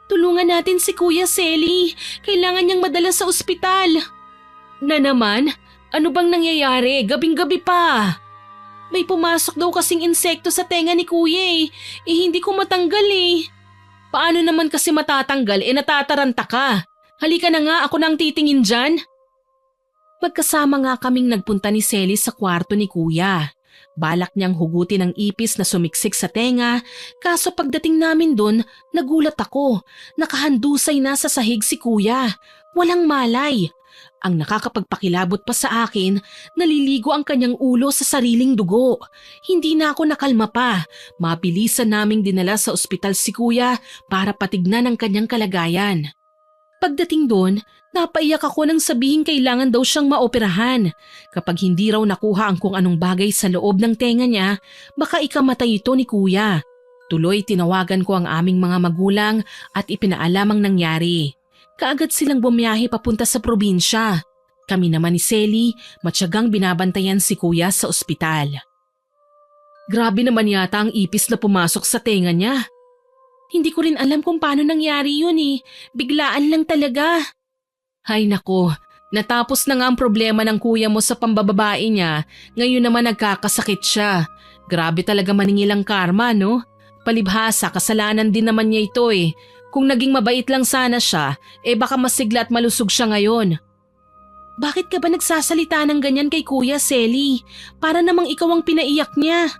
Speaker 1: Tulungan natin si Kuya Selly. Kailangan niyang madala sa ospital. Na naman? Ano bang nangyayari? Gabing-gabi pa. May pumasok daw kasing insekto sa tenga ni Kuya eh. Hindi ko matanggal eh. Paano naman kasi matatanggal natataranta ka? Halika na nga, ako nang titingin dyan. Magkasama nga kaming nagpunta ni Selly sa kwarto ni Kuya. Balak niyang hugutin ang ipis na sumiksik sa tenga, kaso pagdating namin doon, nagulat ako. Nakahandusay na sa sahig si Kuya. Walang malay. Ang nakakapagpakilabot pa sa akin, naliligo ang kanyang ulo sa sariling dugo. Hindi na ako nakalma pa. Mabilisan naming dinala sa ospital si Kuya para patignan ang kanyang kalagayan. Pagdating doon, napaiyak ako nang sabihin kailangan daw siyang maoperahan. Kapag hindi raw nakuha ang kung anong bagay sa loob ng tenga niya, baka ikamatay ito ni Kuya. Tuloy tinawagan ko ang aming mga magulang at ipinaalam ang nangyari. Kaagad silang bumiyahe papunta sa probinsya. Kami naman ni Selly, matyagang binabantayan si Kuya sa ospital. Grabe naman yata ang ipis na pumasok sa tenga niya. Hindi ko rin alam kung paano nangyari yun eh. Biglaan lang talaga. Hay nako, natapos na nga ang problema ng kuya mo sa pambababae niya. Ngayon naman nagkakasakit siya. Grabe talaga maningil ang karma, no? Palibhasa, kasalanan din naman niya ito eh. Kung naging mabait lang sana siya, baka masigla at malusog siya ngayon. Bakit ka ba nagsasalita ng ganyan kay Kuya Selly? Para namang ikaw ang pinaiyak niya.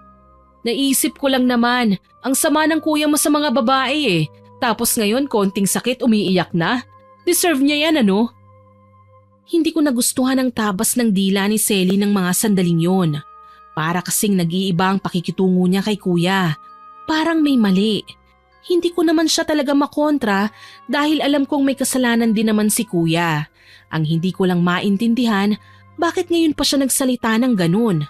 Speaker 1: Naisip ko lang naman, ang sama ng kuya mo sa mga babae eh. Tapos ngayon konting sakit umiiyak na. Deserve niya yan ano? Hindi ko nagustuhan ang tabas ng dila ni Selly ng mga sandaling yon. Para kasing nag-iiba ang pakikitungo niya kay kuya. Parang may mali. Hindi ko naman siya talaga makontra dahil alam kong may kasalanan din naman si kuya. Ang hindi ko lang maintindihan, bakit ngayon pa siya nagsalita ng ganun?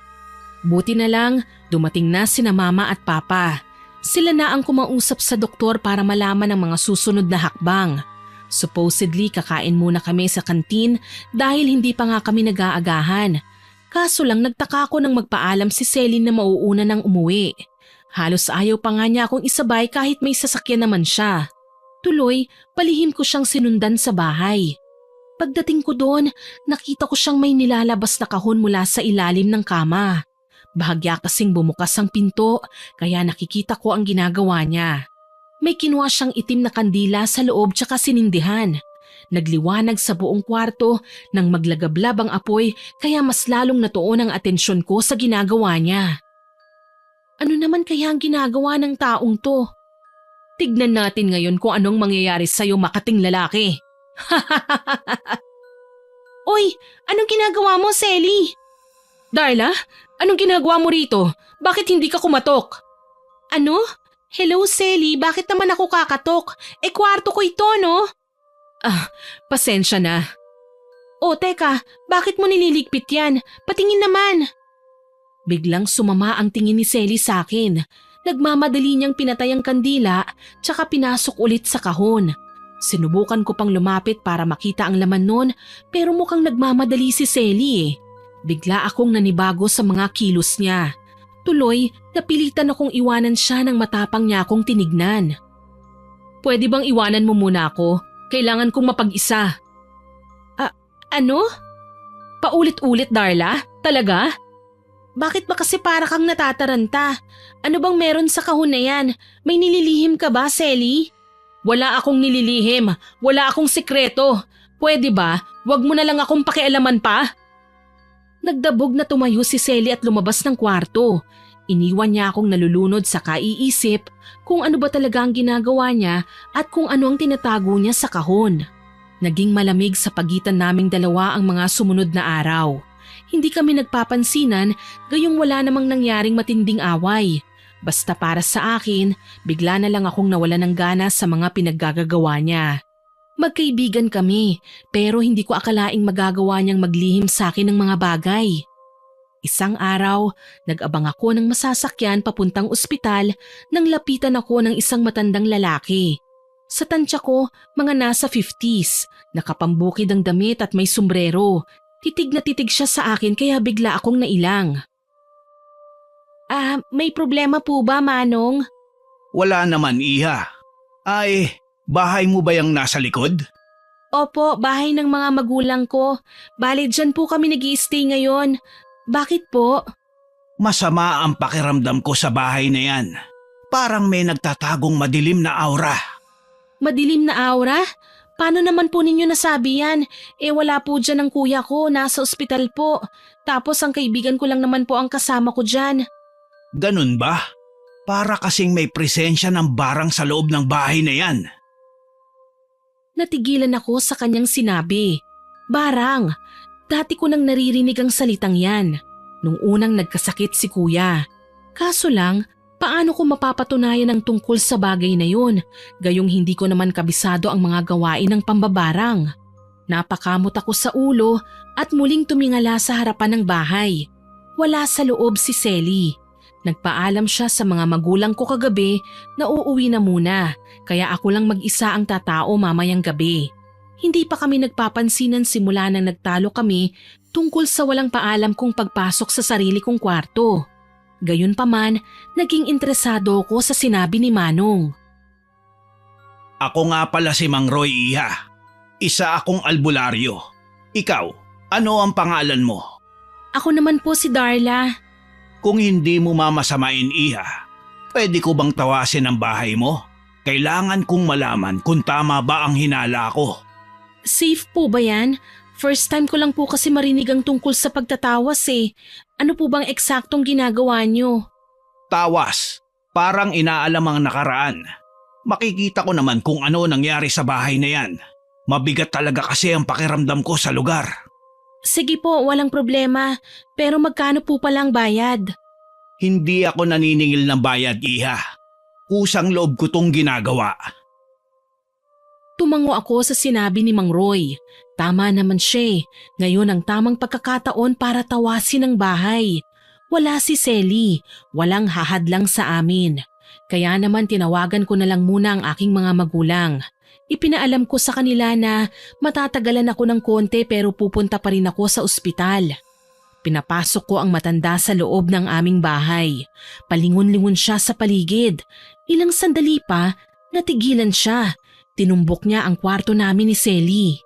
Speaker 1: Buti na lang, dumating na sina mama at papa. Sila na ang kumausap sa doktor para malaman ang mga susunod na hakbang. Supposedly kakain muna kami sa kantin dahil hindi pa nga kami nag-aagahan. Kaso lang nagtaka ako nang magpaalam si Selly na mauuna nang umuwi. Halos ayaw pa nga niya akong isabay kahit may sasakyan naman siya. Tuloy, palihim ko siyang sinundan sa bahay. Pagdating ko doon, nakita ko siyang may nilalabas na kahon mula sa ilalim ng kama. Bahagya kasing bumukas ang pinto kaya nakikita ko ang ginagawa niya. May kinuha siyang itim na kandila sa loob tsaka sinindihan. Nagliwanag sa buong kwarto nang maglagablab ang apoy kaya mas lalong natuon ang atensyon ko sa ginagawa niya. Ano naman kaya ang ginagawa ng taong to? Tignan natin ngayon kung anong mangyayari sa'yo makating lalaki. Oy, anong ginagawa mo, Selly? Darla? Anong ginagawa mo rito? Bakit hindi ka kumatok? Ano? Hello, Selly. Bakit naman ako kakatok? Kwarto ko ito, no? Pasensya na. O, teka. Bakit mo nililigpit yan? Patingin naman. Biglang sumama ang tingin ni Selly sa akin. Nagmamadali niyang pinatay ang kandila tsaka pinasok ulit sa kahon. Sinubukan ko pang lumapit para makita ang laman nun pero mukhang nagmamadali si Selly eh. Bigla akong nanibago sa mga kilos niya. Tuloy, napilitan akong iwanan siya nang matapang niya akong tinignan. Pwede bang iwanan mo muna ako? Kailangan kong mapag-isa. Ano? Paulit-ulit, Darla? Talaga? Bakit ba kasi para kang natataranta? Ano bang meron sa kahon na yan? May nililihim ka ba, Selly? Wala akong nililihim. Wala akong sikreto. Pwede ba? Wag mo na lang akong pakialaman pa. Nagdabog na tumayo si Selly at lumabas ng kwarto. Iniwan niya akong nalulunod sa kaiisip kung ano ba talaga ang ginagawa niya at kung ano ang tinatago niya sa kahon. Naging malamig sa pagitan naming dalawa ang mga sumunod na araw. Hindi kami nagpapansinan gayong wala namang nangyaring matinding away. Basta para sa akin, bigla na lang akong nawala ng gana sa mga pinaggagawa niya. Magkaibigan kami pero hindi ko akalaing magagawa niyang maglihim sa akin ng mga bagay. Isang araw, nag-abang ako ng masasakyan papuntang ospital nang lapitan ako ng isang matandang lalaki. Sa tansya ko, mga nasa 50s, nakapambukid ang damit at may sombrero. Titig na titig siya sa akin kaya bigla akong nailang. May problema po ba, Manong?
Speaker 2: Wala naman, Iha. Ay, bahay mo ba yung nasa likod?
Speaker 1: Opo, bahay ng mga magulang ko. Bale, dyan po kami nag-i-stay ngayon. Bakit po?
Speaker 2: Masama ang pakiramdam ko sa bahay na yan. Parang may nagtatagong madilim na aura.
Speaker 1: Madilim na aura? Paano naman po ninyo nasabi yan? Wala po dyan ang kuya ko, nasa ospital po. Tapos ang kaibigan ko lang naman po ang kasama ko dyan.
Speaker 2: Ganun ba? Para kasing may presensya ng barang sa loob ng bahay na yan.
Speaker 1: Natigilan ako sa kanyang sinabi. Barang. Dati ko nang naririnig ang salitang yan. Nung unang nagkasakit si kuya. Kaso lang, paano ko mapapatunayan ang tungkol sa bagay na yun? Gayong hindi ko naman kabisado ang mga gawain ng pambabarang. Napakamot ako sa ulo at muling tumingala sa harapan ng bahay. Wala sa loob si Selly. Nagpaalam siya sa mga magulang ko kagabi na uuwi na muna, kaya ako lang mag-isa ang tatao mamayang gabi. Hindi pa kami nagpapansinan simula nang nagtalo kami tungkol sa walang paalam kong pagpasok sa sarili kong kwarto. Gayunpaman, naging interesado ko sa sinabi ni Manong.
Speaker 2: Ako nga pala si Mang Roy, Iha. Isa akong albularyo. Ikaw, ano ang pangalan mo?
Speaker 1: Ako naman po si Darla.
Speaker 2: Kung hindi mo mamasamain, Iha, pwede ko bang tawasin ang bahay mo? Kailangan kong malaman kung tama ba ang hinala ko.
Speaker 1: Safe po ba yan? First time ko lang po kasi marinig ang tungkol sa pagtatawas eh. Ano po bang eksaktong ginagawa nyo?
Speaker 2: Tawas. Parang inaalam ang nakaraan. Makikita ko naman kung ano nangyari sa bahay na yan. Mabigat talaga kasi ang pakiramdam ko sa lugar.
Speaker 1: Sige po, walang problema. Pero magkano po palang bayad?
Speaker 2: Hindi ako naniningil ng bayad, Iha. Kusang loob ko tong ginagawa.
Speaker 1: Tumango ako sa sinabi ni Mang Roy. Tama naman siya. Ngayon ang tamang pagkakataon para tawasin ang bahay. Wala si Selly. Walang hahadlang sa amin. Kaya naman tinawagan ko na lang muna ang aking mga magulang. Ipinaalam ko sa kanila na matatagalan ako ng konti pero pupunta pa rin ako sa ospital. Pinapasok ko ang matanda sa loob ng aming bahay. Palingon-lingon siya sa paligid. Ilang sandali pa, natigilan siya. Tinumbok niya ang kwarto namin ni Selly.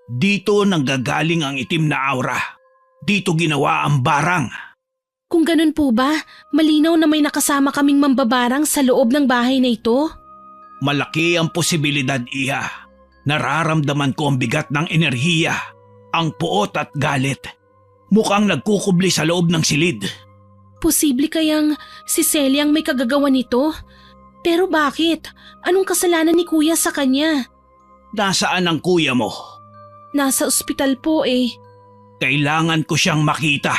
Speaker 2: Dito nanggagaling ang itim na aura. Dito ginawa ang barang.
Speaker 1: Kung ganun po ba, malinaw na may nakasama kaming mambabarang sa loob ng bahay na ito?
Speaker 2: Malaki ang posibilidad, Iha. Nararamdaman ko ang bigat ng enerhiya, ang puot at galit. Mukhang nagkukubli sa loob ng silid.
Speaker 1: Posible kayang si Selly ang may kagagawa nito? Pero bakit? Anong kasalanan ni kuya sa kanya?
Speaker 2: Nasaan ang kuya mo?
Speaker 1: Nasa ospital po eh.
Speaker 2: Kailangan ko siyang makita.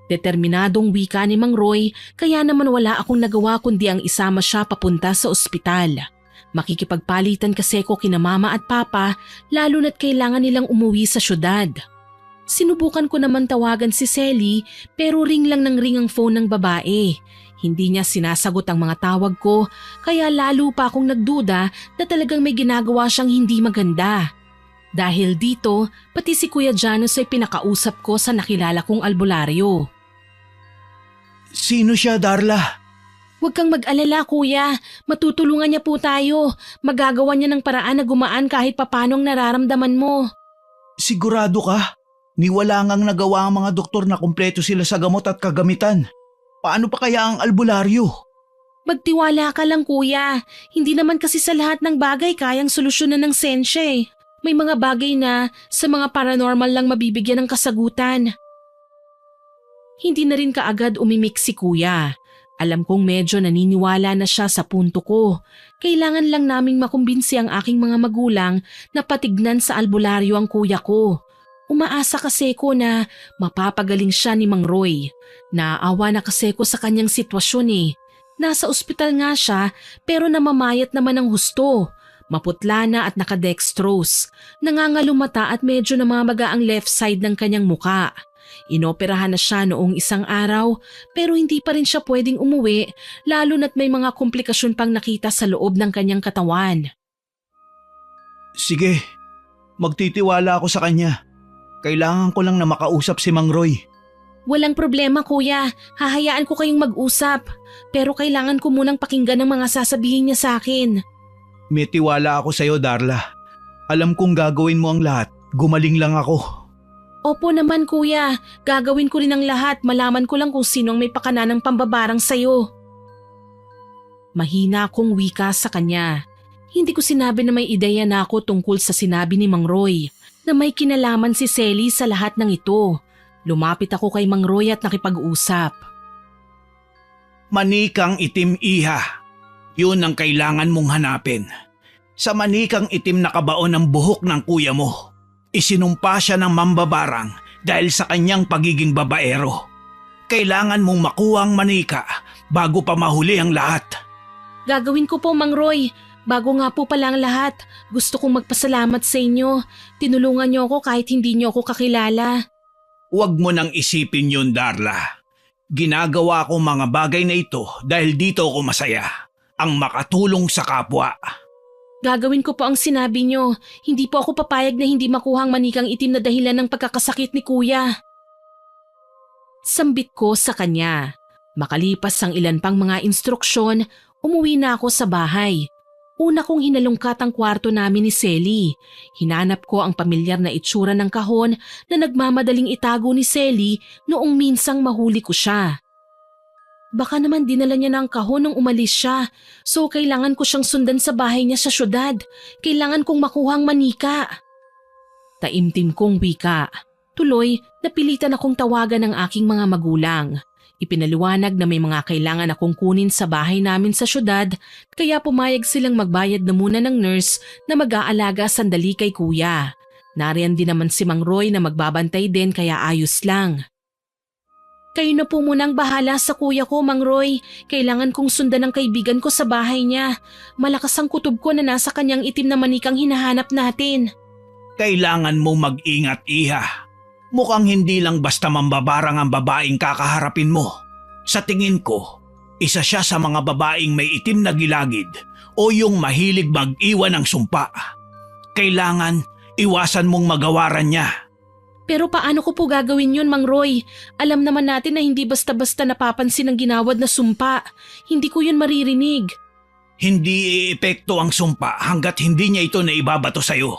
Speaker 1: Determinadong wika ni Mang Roy, kaya naman wala akong nagawa kundi ang isama siya papunta sa ospital. Makikipagpalitan kasi ko kina mama at papa, lalo na't kailangan nilang umuwi sa syudad. Sinubukan ko naman tawagan si Selly pero ring lang ng ring ang phone ng babae. Hindi niya sinasagot ang mga tawag ko kaya lalo pa akong nagduda na talagang may ginagawa siyang hindi maganda. Dahil dito, pati si Kuya Janus ay pinakausap ko sa nakilala kong albularyo.
Speaker 2: Sino siya, Darla?
Speaker 1: Huwag kang mag-alala kuya, matutulungan niya po tayo. Magagawa niya ng paraan na gumaan kahit papanong nararamdaman mo.
Speaker 2: Sigurado ka? Niwala ngang nagawa ang mga doktor na kumpleto sila sa gamot at kagamitan. Paano pa kaya ang albularyo?
Speaker 1: Magtiwala ka lang kuya, hindi naman kasi sa lahat ng bagay kayang solusyonan ng sensya eh. May mga bagay na sa mga paranormal lang mabibigyan ng kasagutan. Hindi na rin kaagad umimik si kuya. Alam kong medyo naniniwala na siya sa punto ko. Kailangan lang naming makumbinsi ang aking mga magulang na patignan sa albularyo ang kuya ko. Umaasa kasi ko na mapapagaling siya ni Mang Roy. Naawa na kasi ko sa kanyang sitwasyon eh. Nasa ospital nga siya pero namamayat naman ng husto. Maputla na at nakadextrose. Nangangalumata at medyo namamaga ang left side ng kanyang muka. Inoperahan na siya noong isang araw pero hindi pa rin siya pwedeng umuwi lalo na't may mga komplikasyon pang nakita sa loob ng kanyang katawan.
Speaker 2: Sige, magtitiwala ako sa kanya. Kailangan ko lang na makausap si Mang Roy.
Speaker 1: Walang problema kuya, hahayaan ko kayong mag-usap pero kailangan ko munang pakinggan ang mga sasabihin niya sa akin.
Speaker 2: May tiwala ako sa'yo, Darla. Alam kong gagawin mo ang lahat. Gumaling lang ako.
Speaker 1: Opo naman kuya, gagawin ko rin ang lahat, malaman ko lang kung sino ang may pakana ng pambabarang sayo. Mahina akong wika sa kanya. Hindi ko sinabi na may ideya na ako tungkol sa sinabi ni Mang Roy, na may kinalaman si Selly sa lahat ng ito. Lumapit ako kay Mang Roy at nakipag-usap.
Speaker 2: Manikang itim, iha. Yun ang kailangan mong hanapin. Sa manikang itim na kabaon ng buhok ng kuya mo. Isinumpa siya ng mambabarang dahil sa kanyang pagiging babaero. Kailangan mong makuha ang manika bago pa mahuli ang lahat.
Speaker 1: Gagawin ko po, Mang Roy. Bago nga po pala ang lahat, gusto kong magpasalamat sa inyo. Tinulungan niyo ako kahit hindi niyo ako kakilala.
Speaker 2: Huwag mo nang isipin yun, Darla. Ginagawa ko mga bagay na ito dahil dito ako masaya. Ang makatulong sa kapwa.
Speaker 1: Gagawin ko po ang sinabi niyo. Hindi po ako papayag na hindi makuha ang manikang itim na dahilan ng pagkakasakit ni kuya. Sambit ko sa kanya. Makalipas ang ilan pang mga instruksyon, umuwi na ako sa bahay. Una kong hinalungkat ang kwarto namin ni Selly. Hinanap ko ang pamilyar na itsura ng kahon na nagmamadaling itago ni Selly noong minsang mahuli ko siya. Baka naman dinala niya ng kahon nung umalis siya, so kailangan ko siyang sundan sa bahay niya sa syudad. Kailangan kong makuha ang manika. Taimtim kong wika. Tuloy, napilitan akong tawagan ng aking mga magulang. Ipinaliwanag na may mga kailangan akong kunin sa bahay namin sa syudad, kaya pumayag silang magbayad na muna ng nurse na mag-aalaga sandali kay kuya. Nariyan din naman si Mang Roy na magbabantay din kaya ayos lang. Kayo na po munang bahala sa kuya ko, Mang Roy. Kailangan kong sundan ang kaibigan ko sa bahay niya. Malakas ang kutob ko na nasa kanyang itim na manikang hinahanap natin.
Speaker 2: Kailangan mo mag-ingat, iha. Mukhang hindi lang basta mambabarang ang babaeng kakaharapin mo. Sa tingin ko, isa siya sa mga babaeng may itim na gilagid o yung mahilig mag-iwan ng sumpa. Kailangan iwasan mong magawaran niya.
Speaker 1: Pero paano ko po gagawin yun, Mang Roy? Alam naman natin na hindi basta-basta napapansin ang ginawad na sumpa. Hindi ko yun maririnig.
Speaker 2: Hindi iepekto ang sumpa hanggat hindi niya ito naibabato sa'yo.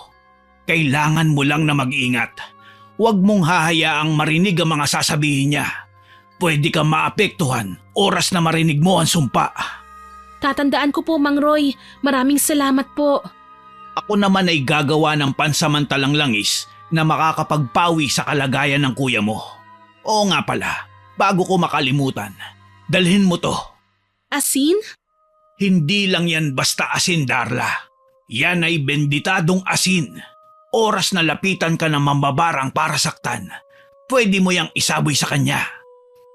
Speaker 2: Kailangan mo lang na mag-ingat. Huwag mong hahayaang marinig ang mga sasabihin niya. Pwede kang maapektuhan oras na marinig mo ang sumpa.
Speaker 1: Tatandaan ko po, Mang Roy. Maraming salamat po.
Speaker 2: Ako naman ay gagawa ng pansamantalang langis na makakapagpawi sa kalagayan ng kuya mo. Oo nga pala, bago ko makalimutan, dalhin mo to.
Speaker 1: Asin?
Speaker 2: Hindi lang yan basta asin, Darla. Yan ay benditadong asin. Oras na lapitan ka ng mambabarang para saktan, pwede mo yang isaboy sa kanya.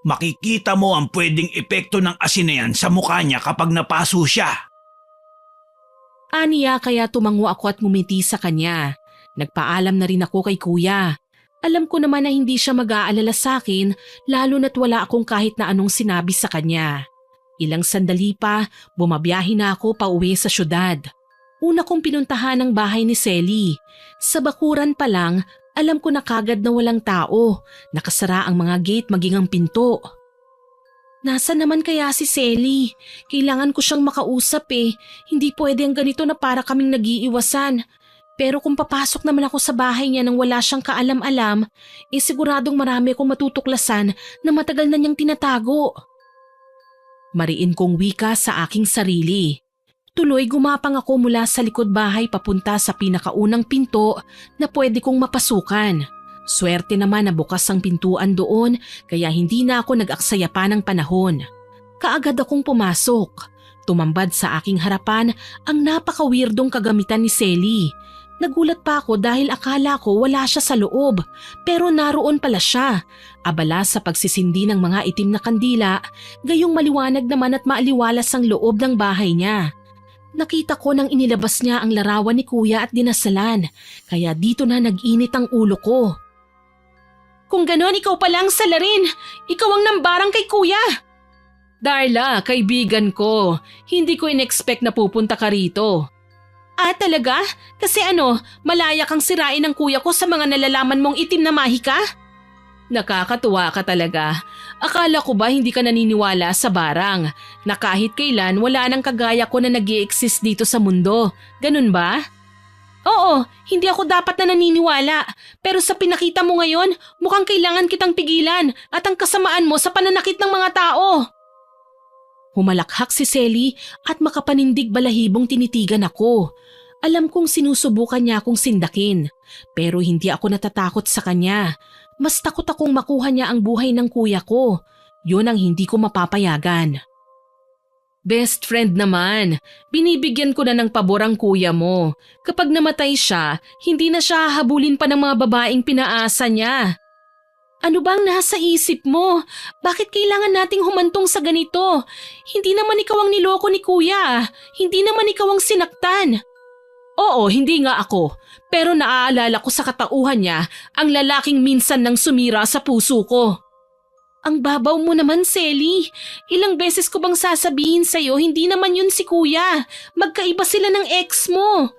Speaker 2: Makikita mo ang pwedeng epekto ng asin na yan sa mukha niya kapag napaso siya.
Speaker 1: Aniya kaya tumango ako at ngumiti sa kanya. Nagpaalam na rin ako kay kuya. Alam ko naman na hindi siya mag-aalala sa akin lalo na't wala akong kahit na anong sinabi sa kanya. Ilang sandali pa, bumabiyahe na ako pauwi sa syudad. Una kong pinuntahan ang bahay ni Selly. Sa bakuran pa lang, alam ko na kagad na walang tao. Nakasara ang mga gate maging ang pinto. Nasaan naman kaya si Selly? Kailangan ko siyang makausap eh. Hindi pwede ang ganito na para kaming nag-iiwasan. Pero kung papasok naman ako sa bahay niya nang wala siyang kaalam-alam, siguradong marami akong matutuklasan na matagal na niyang tinatago. Mariin kong wika sa aking sarili. Tuloy gumapang ako mula sa likod bahay papunta sa pinakaunang pinto na pwede kong mapasukan. Swerte naman na bukas ang pintuan doon kaya hindi na ako nag-aksaya pa ng panahon. Kaagad akong pumasok. Tumambad sa aking harapan ang napaka-weirdong kagamitan ni Selly. Nagulat pa ako dahil akala ko wala siya sa loob pero naroon pala siya. Abala sa pagsisindi ng mga itim na kandila, gayong maliwanag naman at maaliwalas ang loob ng bahay niya. Nakita ko nang inilabas niya ang larawan ni Kuya at dinasalan kaya dito na nag-init ang ulo ko. Kung ganon, ikaw pa lang salarin. Ikaw ang nambarang kay Kuya. Darla, kaibigan ko. Hindi ko in-expect na pupunta ka rito. Ah, talaga? Kasi malaya kang sirain ng kuya ko sa mga nalalaman mong itim na mahika? Nakakatuwa ka talaga. Akala ko ba hindi ka naniniwala sa barang na kahit kailan wala nang kagaya ko na nag-i-exist dito sa mundo. Ganun ba? Oo, hindi ako dapat na naniniwala. Pero sa pinakita mo ngayon, mukhang kailangan kitang pigilan at ang kasamaan mo sa pananakit ng mga tao. Humalakhak si Selly at makapanindig balahibong tinitigan ako. Alam kong sinusubukan niya akong sindakin, pero hindi ako natatakot sa kanya. Mas takot akong makuha niya ang buhay ng kuya ko. Yun ang hindi ko mapapayagan. Best friend naman, binibigyan ko na ng pabor ang kuya mo. Kapag namatay siya, hindi na siya hahabulin pa ng mga babaeng pinaasa niya. Ano bang nasa isip mo? Bakit kailangan nating humantong sa ganito? Hindi naman ikaw ang niloko ni kuya. Hindi naman ikaw ang sinaktan. Oo, hindi nga ako. Pero naaalala ko sa katauhan niya ang lalaking minsan nang sumira sa puso ko. Ang babaw mo naman, Selly. Ilang beses ko bang sasabihin sa'yo, hindi naman yun si kuya. Magkaiba sila ng ex mo.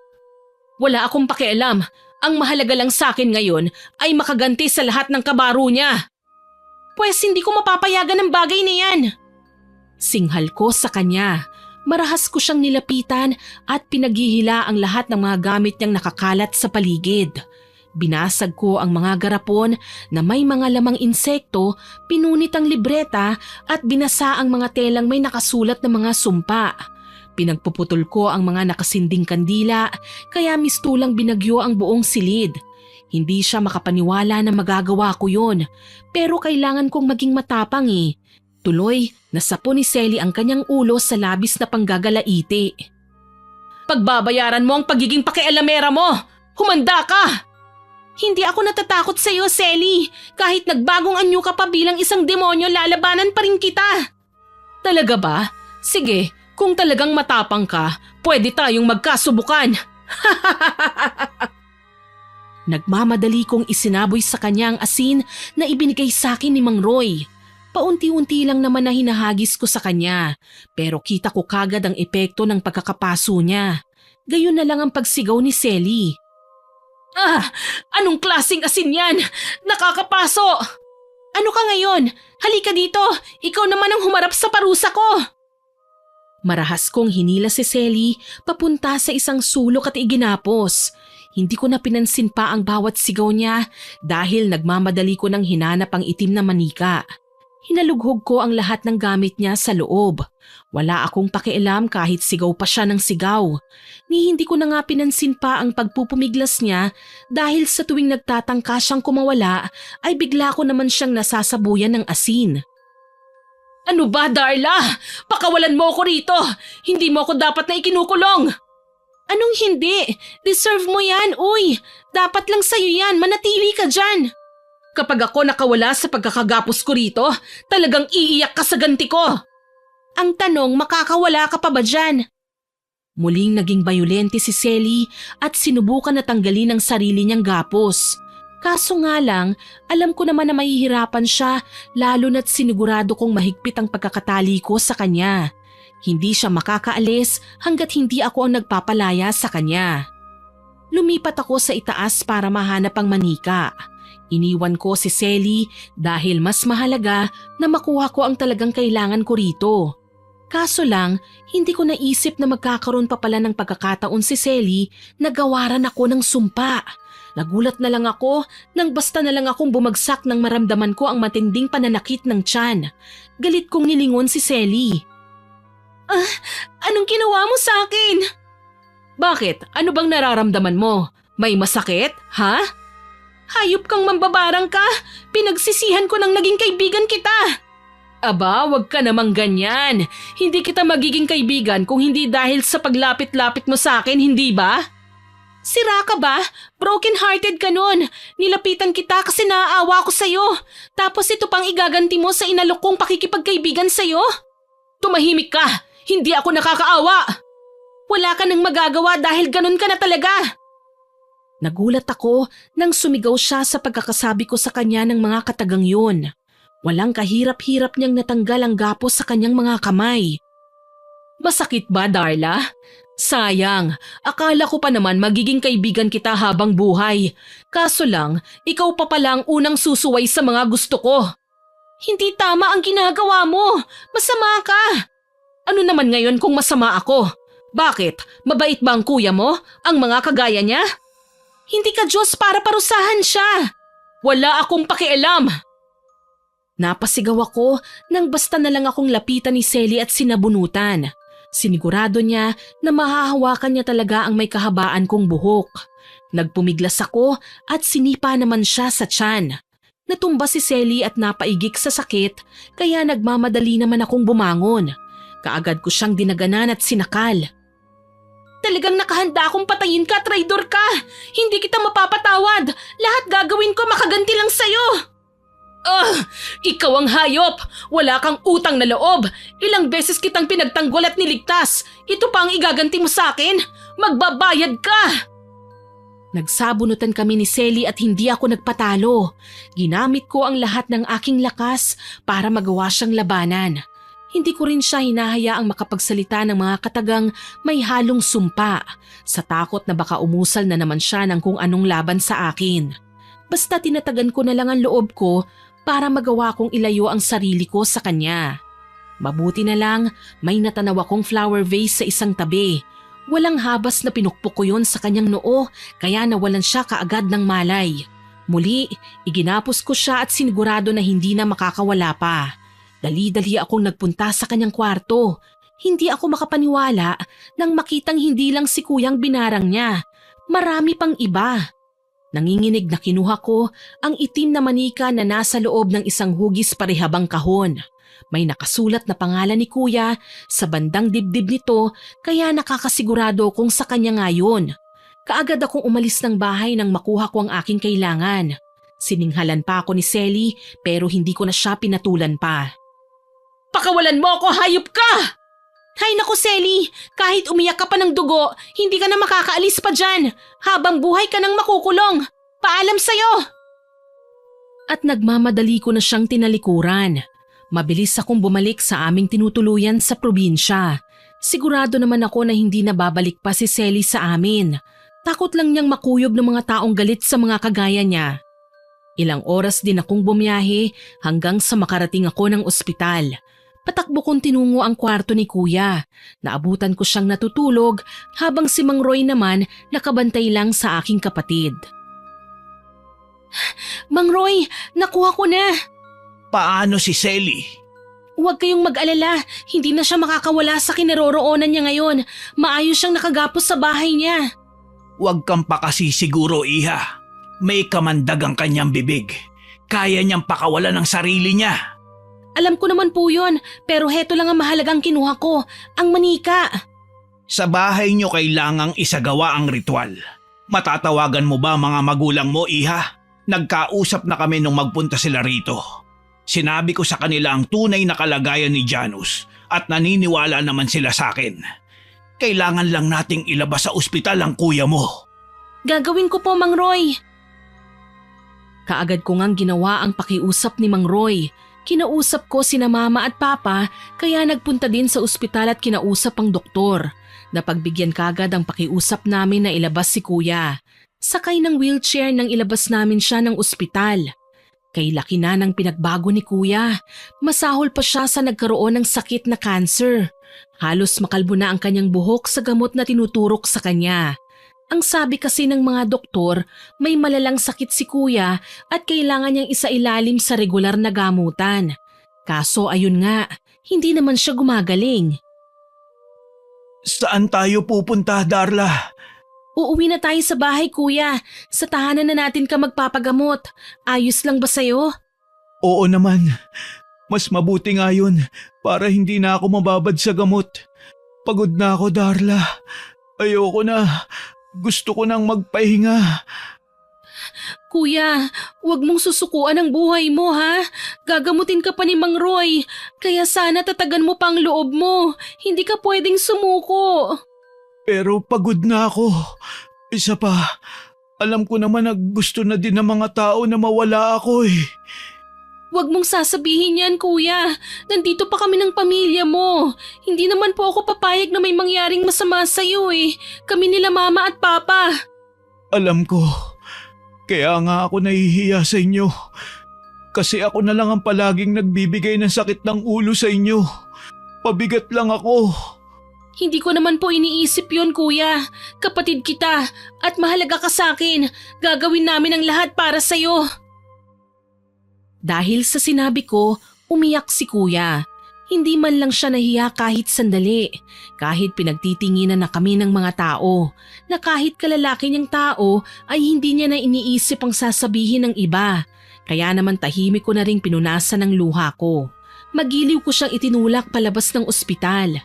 Speaker 1: Wala akong pakialam. Ang mahalaga lang sa akin ngayon ay makaganti sa lahat ng kabaro niya. Pwes hindi ko mapapayagan ng bagay na yan. Singhal ko sa kanya. Marahas ko siyang nilapitan at pinaghihila ang lahat ng mga gamit niyang nakakalat sa paligid. Binasag ko ang mga garapon na may mga lamang insekto, pinunit ang libreta at binasa ang mga telang may nakasulat na mga sumpa. Pinagpuputol ko ang mga nakasinding kandila kaya mistulang binagyo ang buong silid. Hindi siya makapaniwala na magagawa ko yon pero kailangan kong maging matapang eh. Tuloy, nasapo ni Selly ang kanyang ulo sa labis na panggagalaiti. Pagbabayaran mo ang pagiging pakialamera mo! Humanda ka! Hindi ako natatakot sa iyo, Selly. Kahit nagbagong anyo ka pa bilang isang demonyo, lalabanan pa rin kita. Talaga ba? Sige, kung talagang matapang ka, pwede tayong magkasubukan. Nagmamadali kong isinaboy sa kanya ang asin na ibinigay sa akin ni Mang Roy. Paunti-unti lang naman na hinahagis ko sa kanya, pero kita ko kagad ang epekto ng pagkakapaso niya. Gayon na lang ang pagsigaw ni Selly. Ah! Anong klaseng asin yan? Nakakapaso! Ano ka ngayon? Halika dito! Ikaw naman ang humarap sa parusa ko! Marahas kong hinila si Selly papunta sa isang sulok at iginapos. Hindi ko na pinansin pa ang bawat sigaw niya dahil nagmamadali ko nang hinanap ang itim na manika. Hinalughog ko ang lahat ng gamit niya sa loob. Wala akong pakialam kahit sigaw pa siya ng sigaw. Ni hindi ko na nga pinansin pa ang pagpupumiglas niya dahil sa tuwing nagtatangka siyang kumawala ay bigla ko naman siyang nasasabuyan ng asin. Ano ba, Darla? Pakawalan mo ako rito! Hindi mo ako dapat na ikinukulong! Anong hindi? Deserve mo yan, uy! Dapat lang sa'yo yan, manatili ka dyan! Kapag ako nakawala sa pagkakagapos ko rito, talagang iiyak ka sa ganti ko. Ang tanong, makakawala ka pa ba dyan? Muling naging bayolente si Selly at sinubukan na tanggalin ang sarili niyang gapos. Kaso nga lang, alam ko naman na mahihirapan siya lalo na't sinigurado kong mahigpit ang pagkakatali ko sa kanya. Hindi siya makakaalis hanggat hindi ako ang nagpapalaya sa kanya. Lumipat ako sa itaas para mahanap ang manika. Iniwan ko si Selly dahil mas mahalaga na makuha ko ang talagang kailangan ko rito. Kaso lang, hindi ko naisip na magkakaroon pa pala ng pagkakataon si Selly na gawaran ako ng sumpa. Nagulat na lang ako nang basta na lang akong bumagsak nang maramdaman ko ang matinding pananakit ng tiyan. Galit kong nilingon si Selly. Anong ginawa mo sa akin? Bakit? Ano bang nararamdaman mo? May masakit? Ha? Hayop kang mambabarang ka! Pinagsisihan ko nang naging kaibigan kita! Aba, wag ka namang ganyan. Hindi kita magiging kaibigan kung hindi dahil sa paglapit-lapit mo sa akin, hindi ba? Sira ka ba? Broken-hearted ka nun. Nilapitan kita kasi naaawa ko sa'yo. Tapos ito pang igaganti mo sa inalok kong pakikipagkaibigan sa'yo? Tumahimik ka! Hindi ako nakakaawa! Wala ka nang magagawa dahil ganun ka na talaga! Nagulat ako nang sumigaw siya sa pagkakasabi ko sa kanya ng mga katagang yun. Walang kahirap-hirap niyang natanggal ang gapos sa kanyang mga kamay. Masakit ba, Darla? Sayang, akala ko pa naman magiging kaibigan kita habang buhay. Kaso lang, ikaw pa pala ang unang susuway sa mga gusto ko. Hindi tama ang ginagawa mo. Masama ka. Ano naman ngayon kung masama ako? Bakit? Mabait ba ang kuya mo? Ang mga kagaya niya? Hindi ka Diyos para parusahan siya. Wala akong pakialam. Napasigaw ako nang basta na lang akong lapitan ni Selly at sinabunutan. Sinigurado niya na mahahawakan niya talaga ang may kahabaan kong buhok. Nagpumiglas ako at sinipa naman siya sa tiyan. Natumba si Selly at napaigik sa sakit kaya nagmamadali naman akong bumangon. Kaagad ko siyang dinaganan at sinakal. Talagang nakahanda akong patayin ka, traidor ka! Hindi kita mapapatawad! Lahat gagawin ko makaganti lang sa'yo! Ikaw ang hayop! Wala kang utang na loob! Ilang beses kitang pinagtanggol at niligtas! Ito pa ang igaganti mo sa akin? Magbabayad ka! Nagsabunutan kami ni Selly at hindi ako nagpatalo. Ginamit ko ang lahat ng aking lakas para magawa siyang labanan. Hindi ko rin siya hinahayaang makapagsalita ng mga katagang may halong sumpa sa takot na baka umusal na naman siya ng kung anong laban sa akin. Basta tinatagan ko na lang ang loob ko para magawa kong ilayo ang sarili ko sa kanya. Mabuti na lang may natanaw akong flower vase sa isang tabi. Walang habas na pinukpok ko yun sa kanyang noo kaya nawalan siya kaagad ng malay. Muli, iginapos ko siya at sinigurado na hindi na makakawala pa. Dali-dali akong nagpunta sa kanyang kwarto. Hindi ako makapaniwala nang makitang hindi lang si kuyang binarang niya. Marami pang iba. Nanginginig na kinuha ko ang itim na manika na nasa loob ng isang hugis parehabang kahon. May nakasulat na pangalan ni kuya sa bandang dibdib nito kaya nakakasigurado kung sa kanya nga yun. Kaagad akong umalis ng bahay nang makuha ko ang aking kailangan. Sininghalan pa ako ni Selly pero hindi ko na siya pinatulan pa. Pakawalan mo ako, hayop ka! Hay naku Selly, kahit umiyak ka pa ng dugo, hindi ka na makakaalis pa dyan. Habang buhay ka nang makukulong. Paalam sa'yo! At nagmamadali ko na siyang tinalikuran. Mabilis akong bumalik sa aming tinutuluyan sa probinsya. Sigurado naman ako na hindi na babalik pa si Selly sa amin. Takot lang niyang makuyob ng mga taong galit sa mga kagaya niya. Ilang oras din akong bumiyahe hanggang sa makarating ako ng ospital. Patakbo kong tinungo ang kwarto ni kuya. Naabutan ko siyang natutulog habang si Mang Roy naman nakabantay lang sa aking kapatid. Mang Roy, nakuha ko na!
Speaker 2: Paano si Selly?
Speaker 1: Huwag kayong mag-alala, hindi na siya makakawala sa kinaroroonan niya ngayon. Maayos siyang nakagapos sa bahay niya.
Speaker 2: Huwag kang pakasisiguro, iha. May kamandag ang kanyang bibig. Kaya niyang pakawalan ng sarili niya.
Speaker 1: Alam ko naman po yun, pero heto lang ang mahalagang kinuha ko, ang manika.
Speaker 2: Sa bahay niyo kailangang isagawa ang ritual. Matatawagan mo ba mga magulang mo, iha? Nagkausap na kami nung magpunta sila rito. Sinabi ko sa kanila ang tunay na kalagayan ni Janus at naniniwala naman sila sa akin. Kailangan lang nating ilabas sa ospital ang kuya mo.
Speaker 1: Gagawin ko po, Mang Roy. Kaagad ko ngang ginawa ang pakiusap ni Mang Roy. Kinausap ko sina mama at papa kaya nagpunta din sa ospital at kinausap ang doktor. Napagbigyan kagad ang pakiusap namin na ilabas si kuya. Sakay ng wheelchair nang ilabas namin siya ng ospital. Kay laki na ng pinagbago ni kuya. Masahol pa siya sa nagkaroon ng sakit na cancer. Halos makalbo na ang kanyang buhok sa gamot na tinuturok sa kanya. Ang sabi kasi ng mga doktor, may malalang sakit si kuya at kailangan niyang isailalim sa regular na gamutan. Kaso ayun nga, hindi naman siya gumagaling.
Speaker 2: Saan tayo pupunta, Darla?
Speaker 1: Uuwi na tayo sa bahay kuya. Sa tahanan na natin ka magpapagamot. Ayos lang ba sa'yo?
Speaker 2: Oo naman. Mas mabuti nga yun para hindi na ako mababad sa gamot. Pagod na ako, Darla. Ayoko na. Gusto ko nang magpahinga.
Speaker 1: Kuya, huwag mong susukuan ang buhay mo ha. Gagamutin ka pa ni Mang Roy. Kaya sana tatagan mo pa ang loob mo. Hindi ka pwedeng sumuko.
Speaker 2: Pero pagod na ako. Isa pa, alam ko naman na gusto na din ng mga tao na mawala ako eh.
Speaker 1: Huwag mong sasabihin yan, kuya. Nandito pa kami ng pamilya mo. Hindi naman po ako papayag na may mangyaring masama sa'yo eh. Kami nila mama at papa.
Speaker 2: Alam ko. Kaya nga ako nahihiya sa inyo. Kasi ako na lang ang palaging nagbibigay ng sakit ng ulo sa inyo. Pabigat lang ako.
Speaker 1: Hindi ko naman po iniisip yon kuya. Kapatid kita at mahalaga ka sa akin. Gagawin namin ang lahat para sa'yo. Dahil sa sinabi ko, umiyak si kuya. Hindi man lang siya nahiya kahit sandali. Kahit pinagtitinginan na kami ng mga tao. Na kahit kalalaki niyang tao ay hindi niya na iniisip ang sasabihin ng iba. Kaya naman tahimik ko na ring pinunasan ng luha ko. Magiliw ko siyang itinulak palabas ng ospital.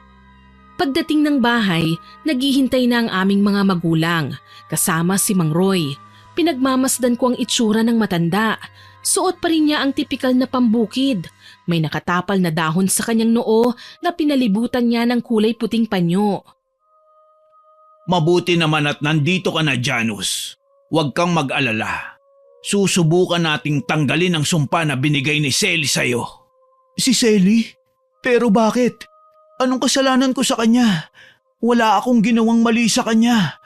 Speaker 1: Pagdating ng bahay, naghihintay na ang aming mga magulang, kasama si Mang Roy. Pinagmamasdan ko ang itsura ng matanda. Suot pa rin niya ang tipikal na pambukid. May nakatapal na dahon sa kanyang noo na pinalibutan niya ng kulay puting panyo.
Speaker 2: Mabuti naman at nandito ka na, Janus. Huwag kang mag-alala. Susubukan nating tanggalin ang sumpa na binigay ni Selly sa'yo. Si Selly? Pero bakit? Anong kasalanan ko sa kanya? Wala akong ginawang mali sa kanya.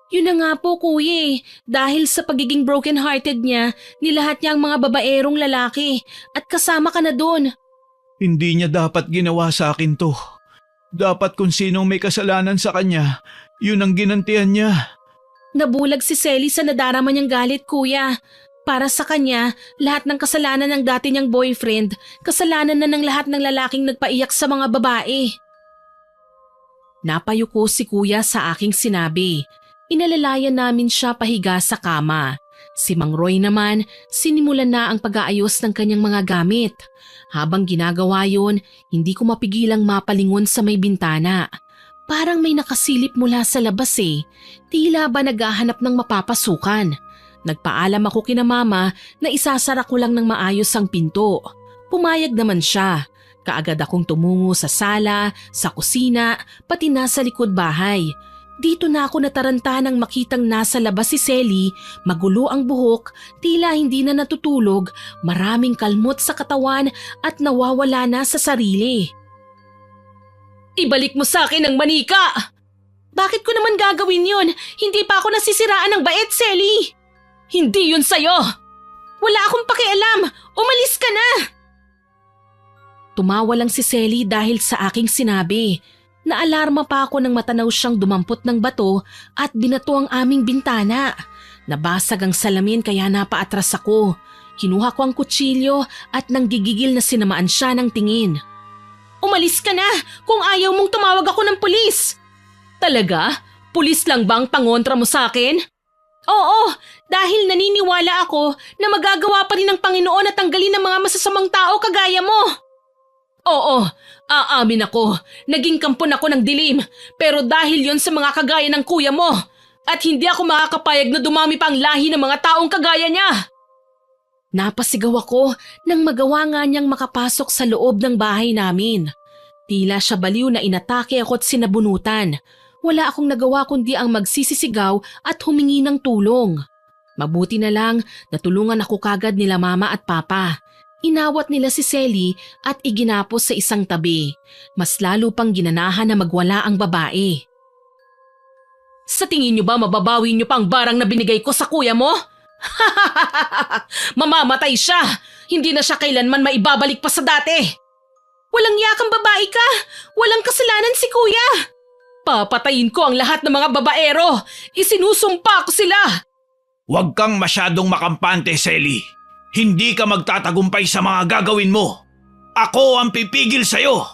Speaker 1: Yun na nga po kuya dahil sa pagiging broken-hearted niya, nilahat niya ang mga babaerong lalaki at kasama ka na doon.
Speaker 2: Hindi niya dapat ginawa sa akin to. Dapat kung sinong may kasalanan sa kanya, yun ang ginantihan niya.
Speaker 1: Nabulag si Selly sa nadarama niyang galit kuya. Para sa kanya, lahat ng kasalanan ng dati niyang boyfriend, kasalanan na ng lahat ng lalaking nagpaiyak sa mga babae. Napayuko si kuya sa aking sinabi. Inalalayan namin siya pahiga sa kama. Si Mang Roy naman, sinimulan na ang pag-aayos ng kanyang mga gamit. Habang ginagawa yon, hindi ko mapigilang mapalingon sa may bintana. Parang may nakasilip mula sa labas eh. Tila ba naghahanap ng mapapasukan. Nagpaalam ako kina mama na isasara ko lang ng maayos ang pinto. Pumayag naman siya. Kaagad akong tumungo sa sala, sa kusina, pati na sa likod bahay. Dito na ako nataranta nang makitang nasa labas si Selly, magulo ang buhok, tila hindi na natutulog, maraming kalmot sa katawan at nawawala na sa sarili. Ibalik mo sa akin ang manika! Bakit ko naman gagawin yun? Hindi pa ako nasisiraan ng bait, Selly! Hindi yun sa'yo! Wala akong pakialam! Umalis ka na! Tumawa lang si Selly dahil sa aking sinabi. Naalarma pa ako nang matanaw siyang dumampot ng bato at binato ang aming bintana. Nabasag ang salamin kaya napaatras ako. Kinuha ko ang kutsilyo at nang gigigil na sinamaan siya ng tingin. Umalis ka na kung ayaw mong tumawag ako ng pulis! Talaga? Pulis lang bang pangontra mo sa akin? Oo, dahil naniniwala ako na magagawa pa rin ng Panginoon na tanggalin ang mga masasamang tao kagaya mo. Oo, aamin ako, naging kampon ako ng dilim pero dahil yon sa mga kagaya ng kuya mo at hindi ako makakapayag na dumami pa ang lahi ng mga taong kagaya niya. Napasigaw ako nang magawa nga niyang makapasok sa loob ng bahay namin. Tila siya baliw na inatake ako at sinabunutan. Wala akong nagawa kundi ang magsisisigaw at humingi ng tulong. Mabuti na lang natulungan ako kagad nila mama at papa. Inawat nila si Selly at iginapos sa isang tabi. Mas lalo pang ginanahan na magwala ang babae. Sa tingin niyo ba mababawi niyo pa ang barang na binigay ko sa kuya mo? Mamamatay siya! Hindi na siya kailanman maibabalik pa sa dati! Walang yakang babae ka! Walang kasalanan si kuya! Papatayin ko ang lahat ng mga babaero! Isinusumpa ko sila!
Speaker 2: Huwag kang masyadong makampante, Selly. Hindi ka magtatagumpay sa mga gagawin mo. Ako ang pipigil sa'yo.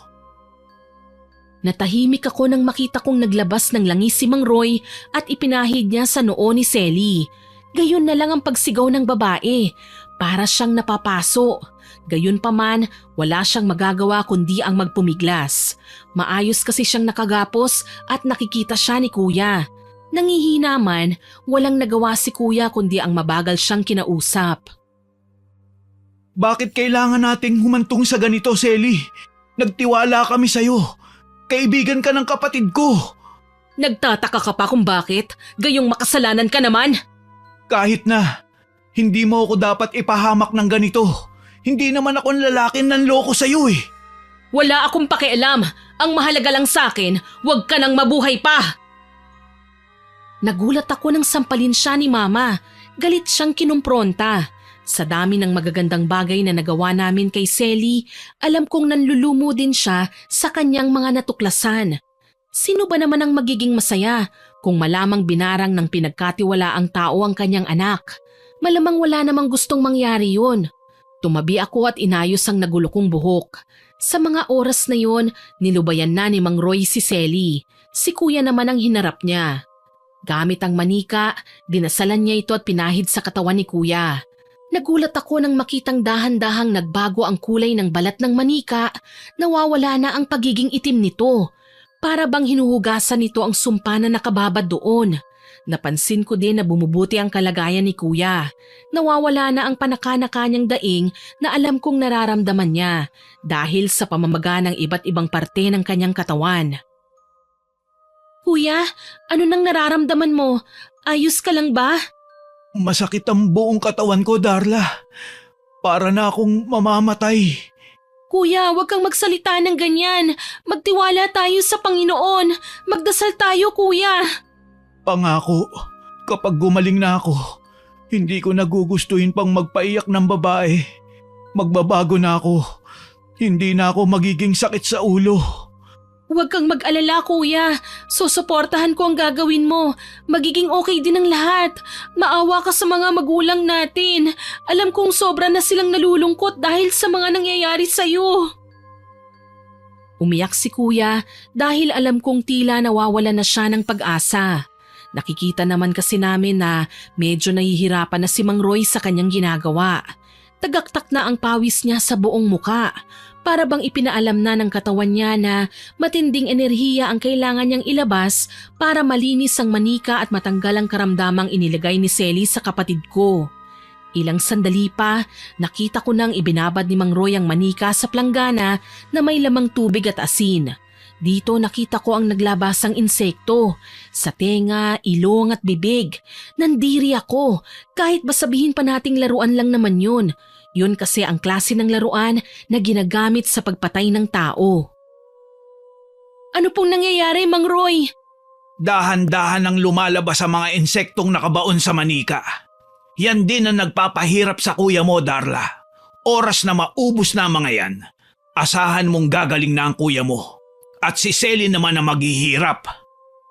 Speaker 1: Natahimik ako nang makita kong naglabas ng langis si Mang Roy at ipinahid niya sa noo ni Selly. Gayon na lang ang pagsigaw ng babae. Para siyang napapaso. Gayon pa man, wala siyang magagawa kundi ang magpumiglas. Maayos kasi siyang nakagapos at nakikita siya ni kuya. Nangihina man, walang nagawa si kuya kundi ang mabagal siyang kinausap.
Speaker 2: Bakit kailangan nating humantong sa ganito, Selly? Nagtiwala kami sa'yo. Kaibigan ka ng kapatid ko.
Speaker 1: Nagtataka ka pa kung bakit? Gayong makasalanan ka naman.
Speaker 2: Kahit na, hindi mo ako dapat ipahamak ng ganito. Hindi naman ako ang lalaki nanloko sa'yo eh.
Speaker 1: Wala akong pakialam. Ang mahalaga lang sa akin, huwag ka nang mabuhay pa. Nagulat ako nang sampalin siya ni Mama. Galit siyang kinumpronta. Sa dami ng magagandang bagay na nagawa namin kay Selly, alam kong nanlulumo din siya sa kanyang mga natuklasan. Sino ba naman ang magiging masaya kung malamang binarang ng pinagkatiwalaang tao ang kanyang anak? Malamang wala namang gustong mangyari yun. Tumabi ako at inayos ang nagulo kong buhok. Sa mga oras na yon, nilubayan na ni Mang Roy si Selly. Si kuya naman ang hinarap niya. Gamit ang manika, dinasalan niya ito at pinahid sa katawan ni kuya. Nagulat ako nang makitang dahan-dahang nagbago ang kulay ng balat ng manika, nawawala na ang pagiging itim nito. Para bang hinuhugasan nito ang sumpa na nakababad doon. Napansin ko din na bumubuti ang kalagayan ni kuya. Nawawala na ang panaka-naka niyang daing na alam kong nararamdaman niya dahil sa pamamaga ng iba't ibang parte ng kanyang katawan. Kuya, ano nang nararamdaman mo? Ayos ka lang ba?
Speaker 2: Masakit ang buong katawan ko, Darla. Para na akong mamamatay.
Speaker 1: Kuya, huwag kang magsalita ng ganyan. Magtiwala tayo sa Panginoon. Magdasal tayo, kuya.
Speaker 2: Pangako, kapag gumaling na ako, hindi ko nagugustuhin pang magpaiyak ng babae. Magbabago na ako. Hindi na ako magiging sakit sa ulo.
Speaker 1: Huwag kang mag-alala, kuya. Susuportahan ko ang gagawin mo. Magiging okay din ang lahat. Maawa ka sa mga magulang natin. Alam kong sobra na silang nalulungkot dahil sa mga nangyayari sa'yo. Umiyak si kuya dahil alam kong tila nawawala na siya ng pag-asa. Nakikita naman kasi namin na medyo nahihirapan na si Mang Roy sa kanyang ginagawa. Tagaktak na ang pawis niya sa buong muka. Para bang ipinaalam na ng katawan niya na matinding enerhiya ang kailangan niyang ilabas para malinis ang manika at matanggal ang karamdamang inilagay ni Selly sa kapatid ko. Ilang sandali pa, nakita ko nang ibinabad ni Mang Roy ang manika sa planggana na may lamang tubig at asin. Dito nakita ko ang naglabasang insekto. Sa tenga, ilong at bibig. Nandiri ako, kahit ba sabihin pa nating laruan lang naman yun. Yun kasi ang klase ng laruan na ginagamit sa pagpatay ng tao. Ano pong nangyayari, Mang Roy?
Speaker 2: Dahan-dahan ang lumalabas sa mga insektong nakabaon sa manika. Yan din ang nagpapahirap sa kuya mo, Darla. Oras na maubos na mga yan. Asahan mong gagaling na ang kuya mo. At si Selly naman ang maghihirap.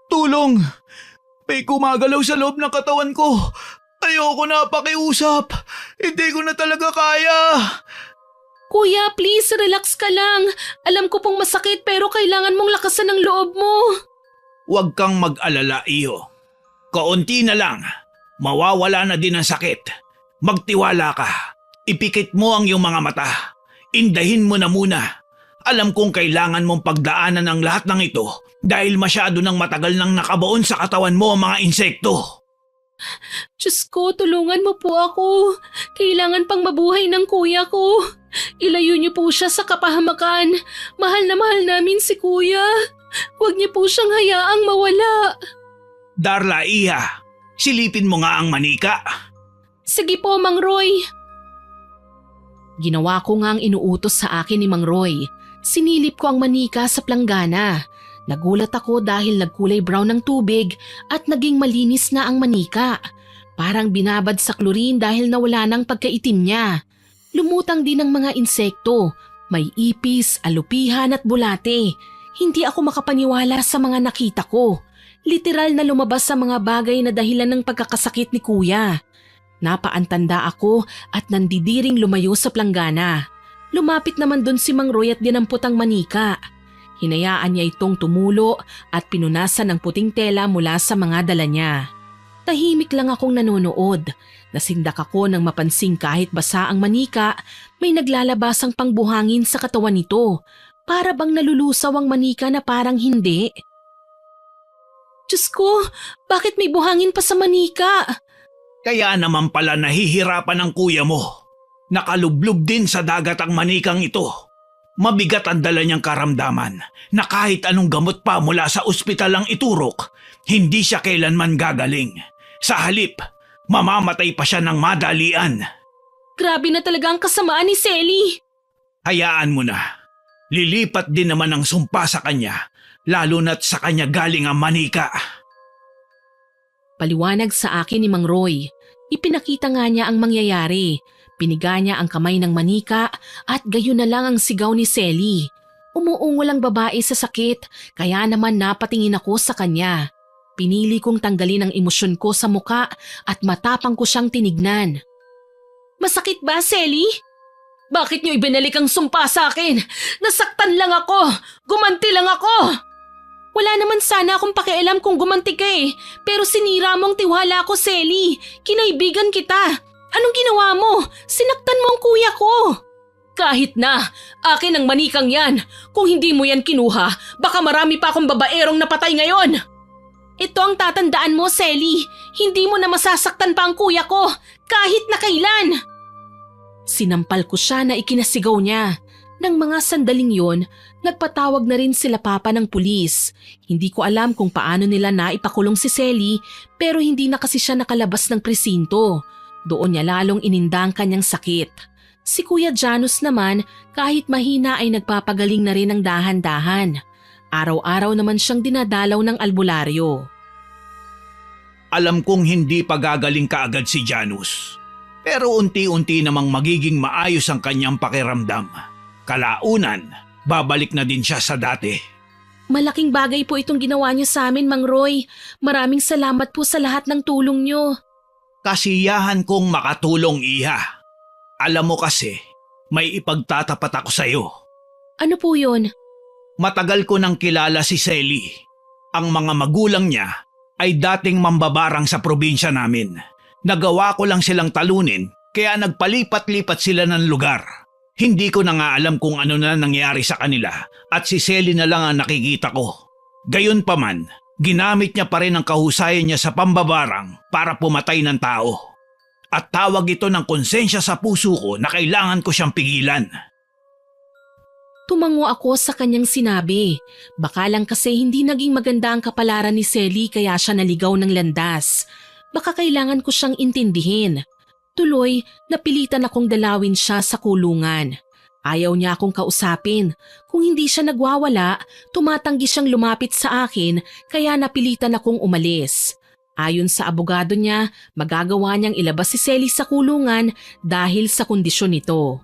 Speaker 2: Tulong! May kumagalaw sa loob ng katawan ko. Ayoko na pakiusap. Hindi ko na talaga kaya.
Speaker 1: Kuya, please relax ka lang. Alam ko pong masakit pero kailangan mong lakasan ang loob mo.
Speaker 2: Huwag kang mag-alala, iyo. Kaunti na lang. Mawawala na din ang sakit. Magtiwala ka. Ipikit mo ang iyong mga mata. Indahin mo na muna. Alam kong kailangan mong pagdaanan ang lahat ng ito dahil masyado nang matagal nang nakabaon sa katawan mo ang mga insekto.
Speaker 1: Diyos ko, tulungan mo po ako. Kailangan pang mabuhay ng kuya ko. Ilayo niyo po siya sa kapahamakan. Mahal na mahal namin si kuya. Huwag niyo po siyang hayaang mawala.
Speaker 2: Darla, iha. Silipin mo nga ang manika.
Speaker 1: Sige po, Mang Roy. Ginawa ko nga ang inuutos sa akin ni Mang Roy. Sinilip ko ang manika sa planggana. Nagulat ako dahil nagkulay brown ng tubig at naging malinis na ang manika. Parang binabad sa chlorine dahil nawala ng pagkaitim niya. Lumutang din ang mga insekto. May ipis, alupihan at bulate. Hindi ako makapaniwala sa mga nakita ko. Literal na lumabas sa mga bagay na dahilan ng pagkakasakit ni kuya. Napaantanda ako at nandidiring lumayo sa planggana. Lumapit naman dun si Mang Roy at dinampot ang manika. Hinayaan niya itong tumulo at pinunasan ng puting tela mula sa mga dala niya. Tahimik lang akong nanonood. Nasindak ako nang mapansing kahit basa ang manika, may naglalabasang pangbuhangin sa katawan nito. Para bang nalulusaw ang manika na parang hindi. Diyos ko, bakit may buhangin pa sa manika?
Speaker 2: Kaya naman pala nahihirapan ang kuya mo. Nakalublob din sa dagat ang manikang ito. Mabigat ang dala niyang karamdaman na kahit anong gamot pa mula sa ospital ang iturok, hindi siya kailanman gagaling. Sa halip, mamamatay pa siya ng madalian.
Speaker 1: Grabe na talaga ang kasamaan ni Selly.
Speaker 2: Hayaan mo na. Lilipat din naman ang sumpa sa kanya, lalo na't sa kanya galing ang manika.
Speaker 1: Paliwanag sa akin ni Mang Roy. Ipinakita nga niya ang mangyayari. Piniga niya ang kamay ng manika at gayon na lang ang sigaw ni Selly. Umuungol ang babae sa sakit, kaya naman napatingin ako sa kanya. Pinili kong tanggalin ang emosyon ko sa muka at matapang ko siyang tinignan. Masakit ba, Selly? Bakit niyo ibinalik ang sumpa sa akin? Nasaktan lang ako! Gumanti lang ako! Wala naman sana akong pakialam kung gumanti ka eh, pero sinira mo ang tiwala ko, Selly. Kinaibigan kita. Anong ginawa mo? Sinaktan mo ang kuya ko. Kahit na, akin ang manikang yan. Kung hindi mo yan kinuha, baka marami pa akong babaerong napatay ngayon. Ito ang tatandaan mo, Selly. Hindi mo na masasaktan pa ang kuya ko, kahit na kailan. Sinampal ko siya na ikinasigaw niya. Nang mga sandaling yon, nagpatawag na rin sila papa ng pulis. Hindi ko alam kung paano nila naipakulong si Selly, pero hindi na kasi siya nakalabas ng presinto. Doon niya lalong ininda ang kanyang sakit. Si Kuya Janus naman kahit mahina ay nagpapagaling na rin ng dahan-dahan. Araw-araw naman siyang dinadalaw ng albularyo.
Speaker 2: Alam kong hindi pa gagaling kaagad si Janus. Pero unti-unti namang magiging maayos ang kanyang pakiramdam. Kalaunan, babalik na din siya sa dati.
Speaker 1: Malaking bagay po itong ginawa niyo sa amin, Mang Roy. Maraming salamat po sa lahat ng tulong niyo.
Speaker 2: Kasiyahan kong makatulong, Iha. Alam mo kasi, may ipagtatapat ako sa'yo.
Speaker 1: Ano po yun?
Speaker 2: Matagal ko nang kilala si Selly. Ang mga magulang niya ay dating mambabarang sa probinsya namin. Nagawa ko lang silang talunin kaya nagpalipat-lipat sila ng lugar. Hindi ko na nga alam kung ano na nangyari sa kanila at si Selly na lang ang nakikita ko. Gayunpaman, ginamit niya pa rin ang kahusayan niya sa pambabarang para pumatay ng tao. At tawag ito ng konsensya sa puso ko na kailangan ko siyang pigilan.
Speaker 1: Tumango ako sa kanyang sinabi. Baka lang kasi hindi naging maganda ang kapalaran ni Selly kaya siya naligaw ng landas. Baka kailangan ko siyang intindihin. Tuloy, napilitan akong dalawin siya sa kulungan. Ayaw niya akong kausapin. Kung hindi siya nagwawala, tumatanggi siyang lumapit sa akin kaya napilitan akong umalis. Ayon sa abogado niya, magagawa niyang ilabas si Selly sa kulungan dahil sa kondisyon nito.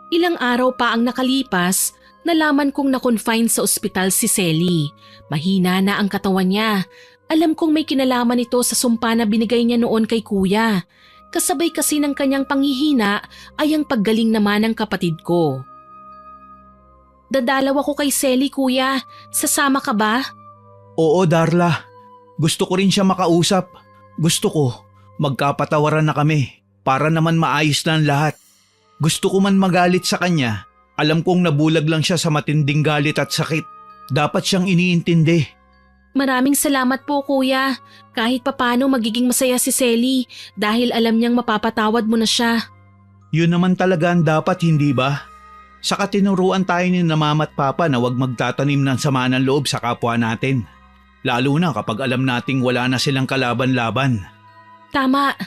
Speaker 1: Ilang araw pa ang nakalipas, nalaman kong na-confine sa ospital si Selly. Mahina na ang katawan niya. Alam kong may kinalaman ito sa sumpa na binigay niya noon kay kuya. Kasabay kasi ng kanyang panghihina ay ang paggaling naman ng kapatid ko. Dadalaw ako kay Selly, kuya. Sasama ka ba?
Speaker 2: Oo, Darla. Gusto ko rin siya makausap. Gusto ko, magkapatawaran na kami para naman maayos na ang lahat. Gusto ko man magalit sa kanya. Alam kong nabulag lang siya sa matinding galit at sakit. Dapat siyang iniintindi.
Speaker 1: Maraming salamat po, kuya. Kahit papano magiging masaya si Selly dahil alam niyang mapapatawad mo na siya.
Speaker 2: Yun naman talaga ang dapat, hindi ba? Saka tinuruan tayo ni na mama at papa na huwag magtatanim ng sama ng loob sa kapwa natin. Lalo na kapag alam nating wala na silang kalaban-laban.
Speaker 1: Tama.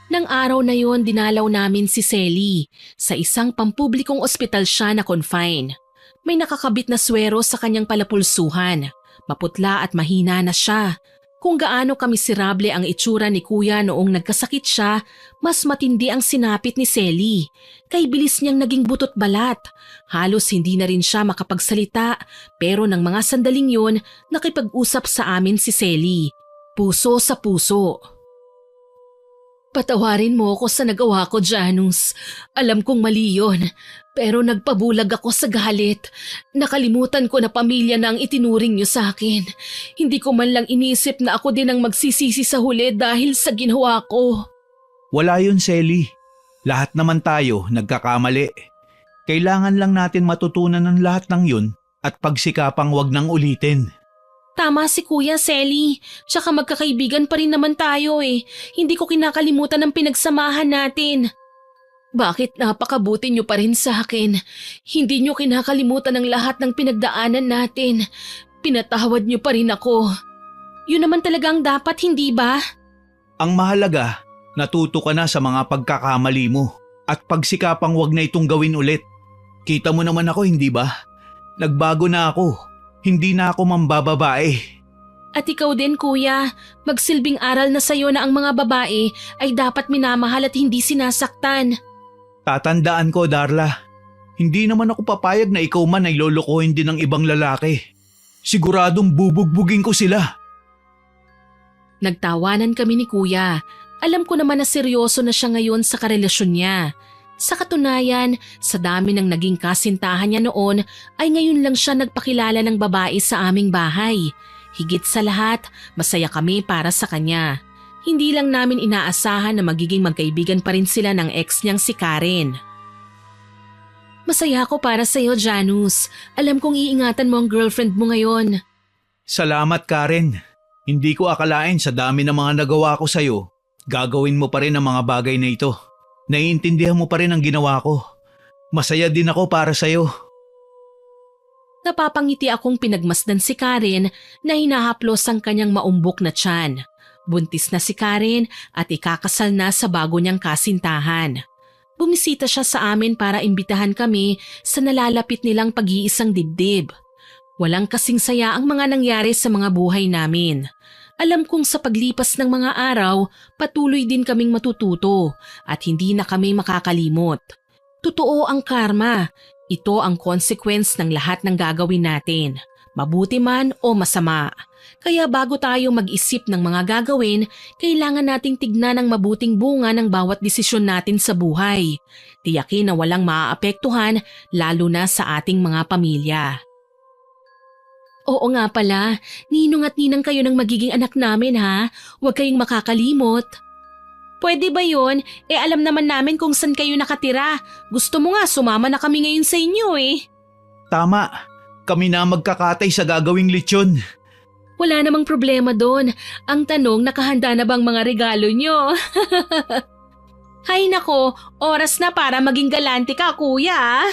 Speaker 1: Nang araw na yon, dinalaw namin si Selly. Sa isang pampublikong ospital siya na confine. May nakakabit na swero sa kanyang palapulsuhan. Maputla at mahina na siya. Kung gaano kamiserable ang itsura ni kuya noong nagkasakit siya, mas matindi ang sinapit ni Selly. Kay bilis niyang naging butot balat. Halos hindi na rin siya makapagsalita, pero ng mga sandaling yun, nakipag-usap sa amin si Selly. Puso sa puso. Patawarin mo ako sa nagawa ko, Janus. Alam kong mali yun, pero nagpabulag ako sa galit. Nakalimutan ko na pamilya na ang itinuring niyo sa akin. Hindi ko man lang inisip na ako din ang magsisisi sa huli dahil sa ginawa ko.
Speaker 2: Wala yun, Selly. Lahat naman tayo nagkakamali. Kailangan lang natin matutunan ng lahat ng yun at pagsikapang wag nang ulitin.
Speaker 1: Tama si Kuya Selly. Tsaka magkakaibigan pa rin naman tayo eh. Hindi ko kinakalimutan ang pinagsamahan natin. Bakit napakabuti niyo pa rin sa akin? Hindi niyo kinakalimutan ang lahat ng pinagdaanan natin. Pinatawad niyo pa rin ako. Yun naman talaga ang dapat, hindi ba?
Speaker 2: Ang mahalaga, natuto ka na sa mga pagkakamali mo at pagsikapang wag na itong gawin ulit. Kita mo naman ako, hindi ba? Nagbago na ako. Hindi na ako mambababae.
Speaker 1: At ikaw din, kuya. Magsilbing aral na sa'yo na ang mga babae ay dapat minamahal at hindi sinasaktan.
Speaker 2: Tatandaan ko, Darla. Hindi naman ako papayag na ikaw man ay lolokohin din ng ibang lalaki. Siguradong bubugbugin ko sila.
Speaker 1: Nagtawanan kami ni kuya. Alam ko naman na seryoso na siya ngayon sa karelasyon niya. Sa katunayan, sa dami ng naging kasintahan niya noon ay ngayon lang siya nagpakilala ng babae sa aming bahay. Higit sa lahat, masaya kami para sa kanya. Hindi lang namin inaasahan na magiging magkaibigan pa rin sila ng ex niyang si Karen. Masaya ako para sa iyo, Janus. Alam kong iingatan mo ang girlfriend mo ngayon.
Speaker 2: Salamat, Karen. Hindi ko akalain sa dami ng mga nagawa ko sa'yo, gagawin mo pa rin ang mga bagay na ito. Naiintindihan mo pa rin ang ginawa ko. Masaya din ako para sa'yo.
Speaker 1: Napapangiti akong pinagmasdan si Karen na hinahaplos ang kanyang maumbok na tiyan. Buntis na si Karen at ikakasal na sa bago niyang kasintahan. Bumisita siya sa amin para imbitahan kami sa nalalapit nilang pag-iisang dibdib. Walang kasing saya ang mga nangyari sa mga buhay namin. Alam kong sa paglipas ng mga araw, patuloy din kaming matututo at hindi na kami makakalimot. Totoo ang karma. Ito ang consequence ng lahat ng gagawin natin, mabuti man o masama. Kaya bago tayo mag-isip ng mga gagawin, kailangan nating tignan ang mabuting bunga ng bawat desisyon natin sa buhay. Tiyakin na walang maaapektuhan lalo na sa ating mga pamilya. Oo nga pala, ninong at ninang kayo ng magiging anak namin ha. Huwag kayong makakalimot. Pwede ba yun? Alam naman namin kung saan kayo nakatira. Gusto mo nga sumama na kami ngayon sa inyo eh.
Speaker 2: Tama, kami na magkakatay sa gagawing lechon.
Speaker 1: Wala namang problema doon. Ang tanong, nakahanda na bang mga regalo nyo? Hay nako, oras na para maging galante ka, kuya.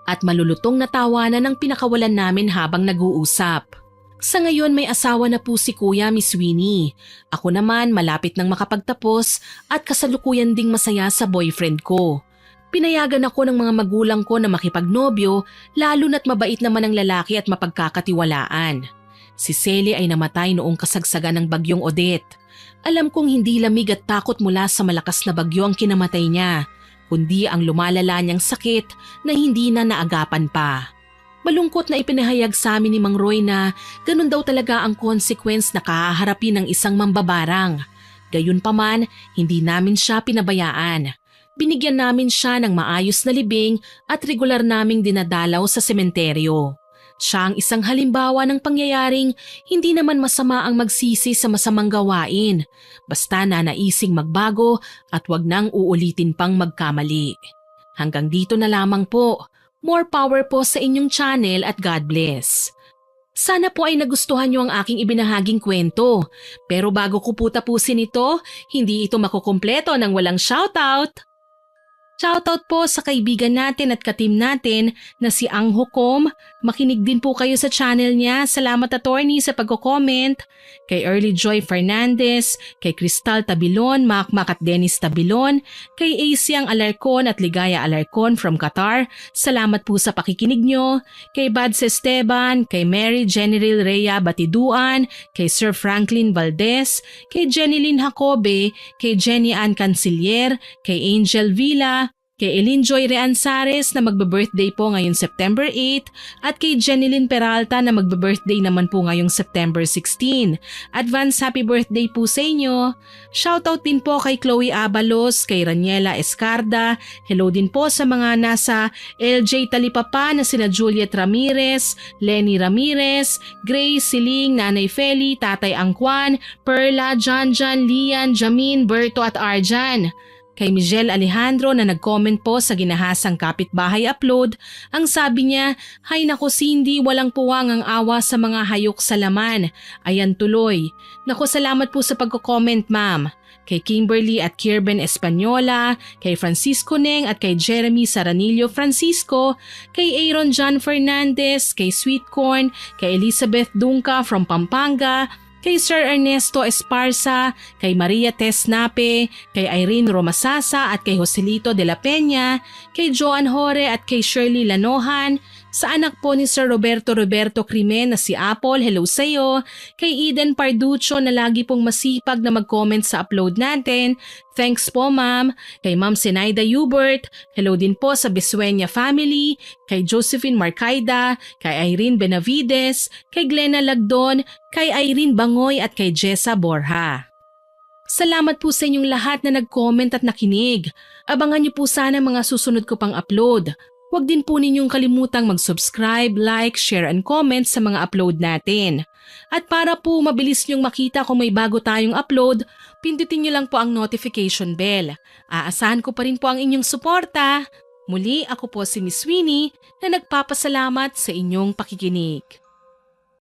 Speaker 1: At malulutong na tawanan ng pinakawalan namin habang nag-uusap. Sa ngayon may asawa na po si Kuya Miss Winnie. Ako naman malapit nang makapagtapos at kasalukuyan ding masaya sa boyfriend ko. Pinayagan ako ng mga magulang ko na makipagnobyo lalo na't mabait naman ang lalaki at mapagkakatiwalaan. Si Selly ay namatay noong kasagsagan ng bagyong Odette. Alam kong hindi lamig at takot mula sa malakas na bagyo ang kinamatay niya, kundi ang lumalala niyang sakit na hindi na naagapan pa. Malungkot na ipinahayag sa amin ni Mang Roy na ganun daw talaga ang consequence na kahaharapin ng isang mambabarang. Gayunpaman, hindi namin siya pinabayaan. Binigyan namin siya ng maayos na libing at regular naming dinadalaw sa sementeryo. Siya ang isang halimbawa ng pangyayaring hindi naman masama ang magsisi sa masamang gawain, basta na naising magbago at wag nang uulitin pang magkamali. Hanggang dito na lamang po. More power po sa inyong channel at God bless. Sana po ay nagustuhan niyo ang aking ibinahaging kwento. Pero bago ko po tapusin ito, hindi ito makukumpleto ng walang shoutout. Shoutout po sa kaibigan natin at katim natin na si Ang Hukom. Makinig din po kayo sa channel niya. Salamat attorney sa pagko-comment. Kay Early Joy Fernandez, kay Cristal Tabilon, Makmak at Dennis Tabilon, kay Asiang Alarcon at Ligaya Alarcon from Qatar. Salamat po sa pakikinig nyo. Kay Bads Esteban, kay Mary General Rhea Batiduan, kay Sir Franklin Valdez, kay Jenny Lynn Jacobe, kay Jenny Ann Canciller, kay Angel Villa, kay Elinjoy Reanzares na magbe-birthday po ngayong September 8 at kay Jenilyn Peralta na magbe-birthday naman po ngayong September 16. Advance happy birthday po sa inyo. Shoutout din po kay Chloe Abalos, kay Raniela Escarda. Hello din po sa mga nasa LJ Talipapa na sina Juliet Ramirez, Lenny Ramirez, Grace Siling, Nanay Feli, Tatay Angkwan, Perla, Janjan, Lian, Jamin, Berto at Arjan. Kay Miguel Alejandro na nag-comment po sa ginahasang kapitbahay upload, ang sabi niya, "Hay nako Cindy, walang puwang ang awa sa mga hayok sa laman. Ayan tuloy." Nako salamat po sa pagko-comment ma'am. Kay Kimberly at Kirben Espanyola, kay Francisco Neng at kay Jeremy Saranillo Francisco, kay Aaron John Fernandez, kay Sweet Corn, kay Elizabeth Dunca from Pampanga, kay Sir Ernesto Esparza, kay Maria Tess Nape, kay Irene Romasasa at kay Joselito de la Peña, kay Joan Hore at kay Shirley Lanohan, sa anak po ni Sir Roberto Crimen na si Apple, hello sa'yo, kay Eden Parducho na lagi pong masipag na mag-comment sa upload natin, thanks po ma'am, kay Ma'am Senaida Hubert, hello din po sa Besueña family, kay Josephine Marcaida, kay Irene Benavides, kay Glenna Lagdon, kay Irene Bangoy at kay Jessa Borja. Salamat po sa inyong lahat na nag-comment at nakinig. Abangan niyo po sana mga susunod ko pang upload. Huwag din po ninyong kalimutang mag-subscribe, like, share and comment sa mga upload natin. At para po mabilis nyong makita kung may bago tayong upload, pindutin nyo lang po ang notification bell. Aasahan ko pa rin po ang inyong suporta. Muli ako po si Miss Winnie na nagpapasalamat sa inyong pakikinig.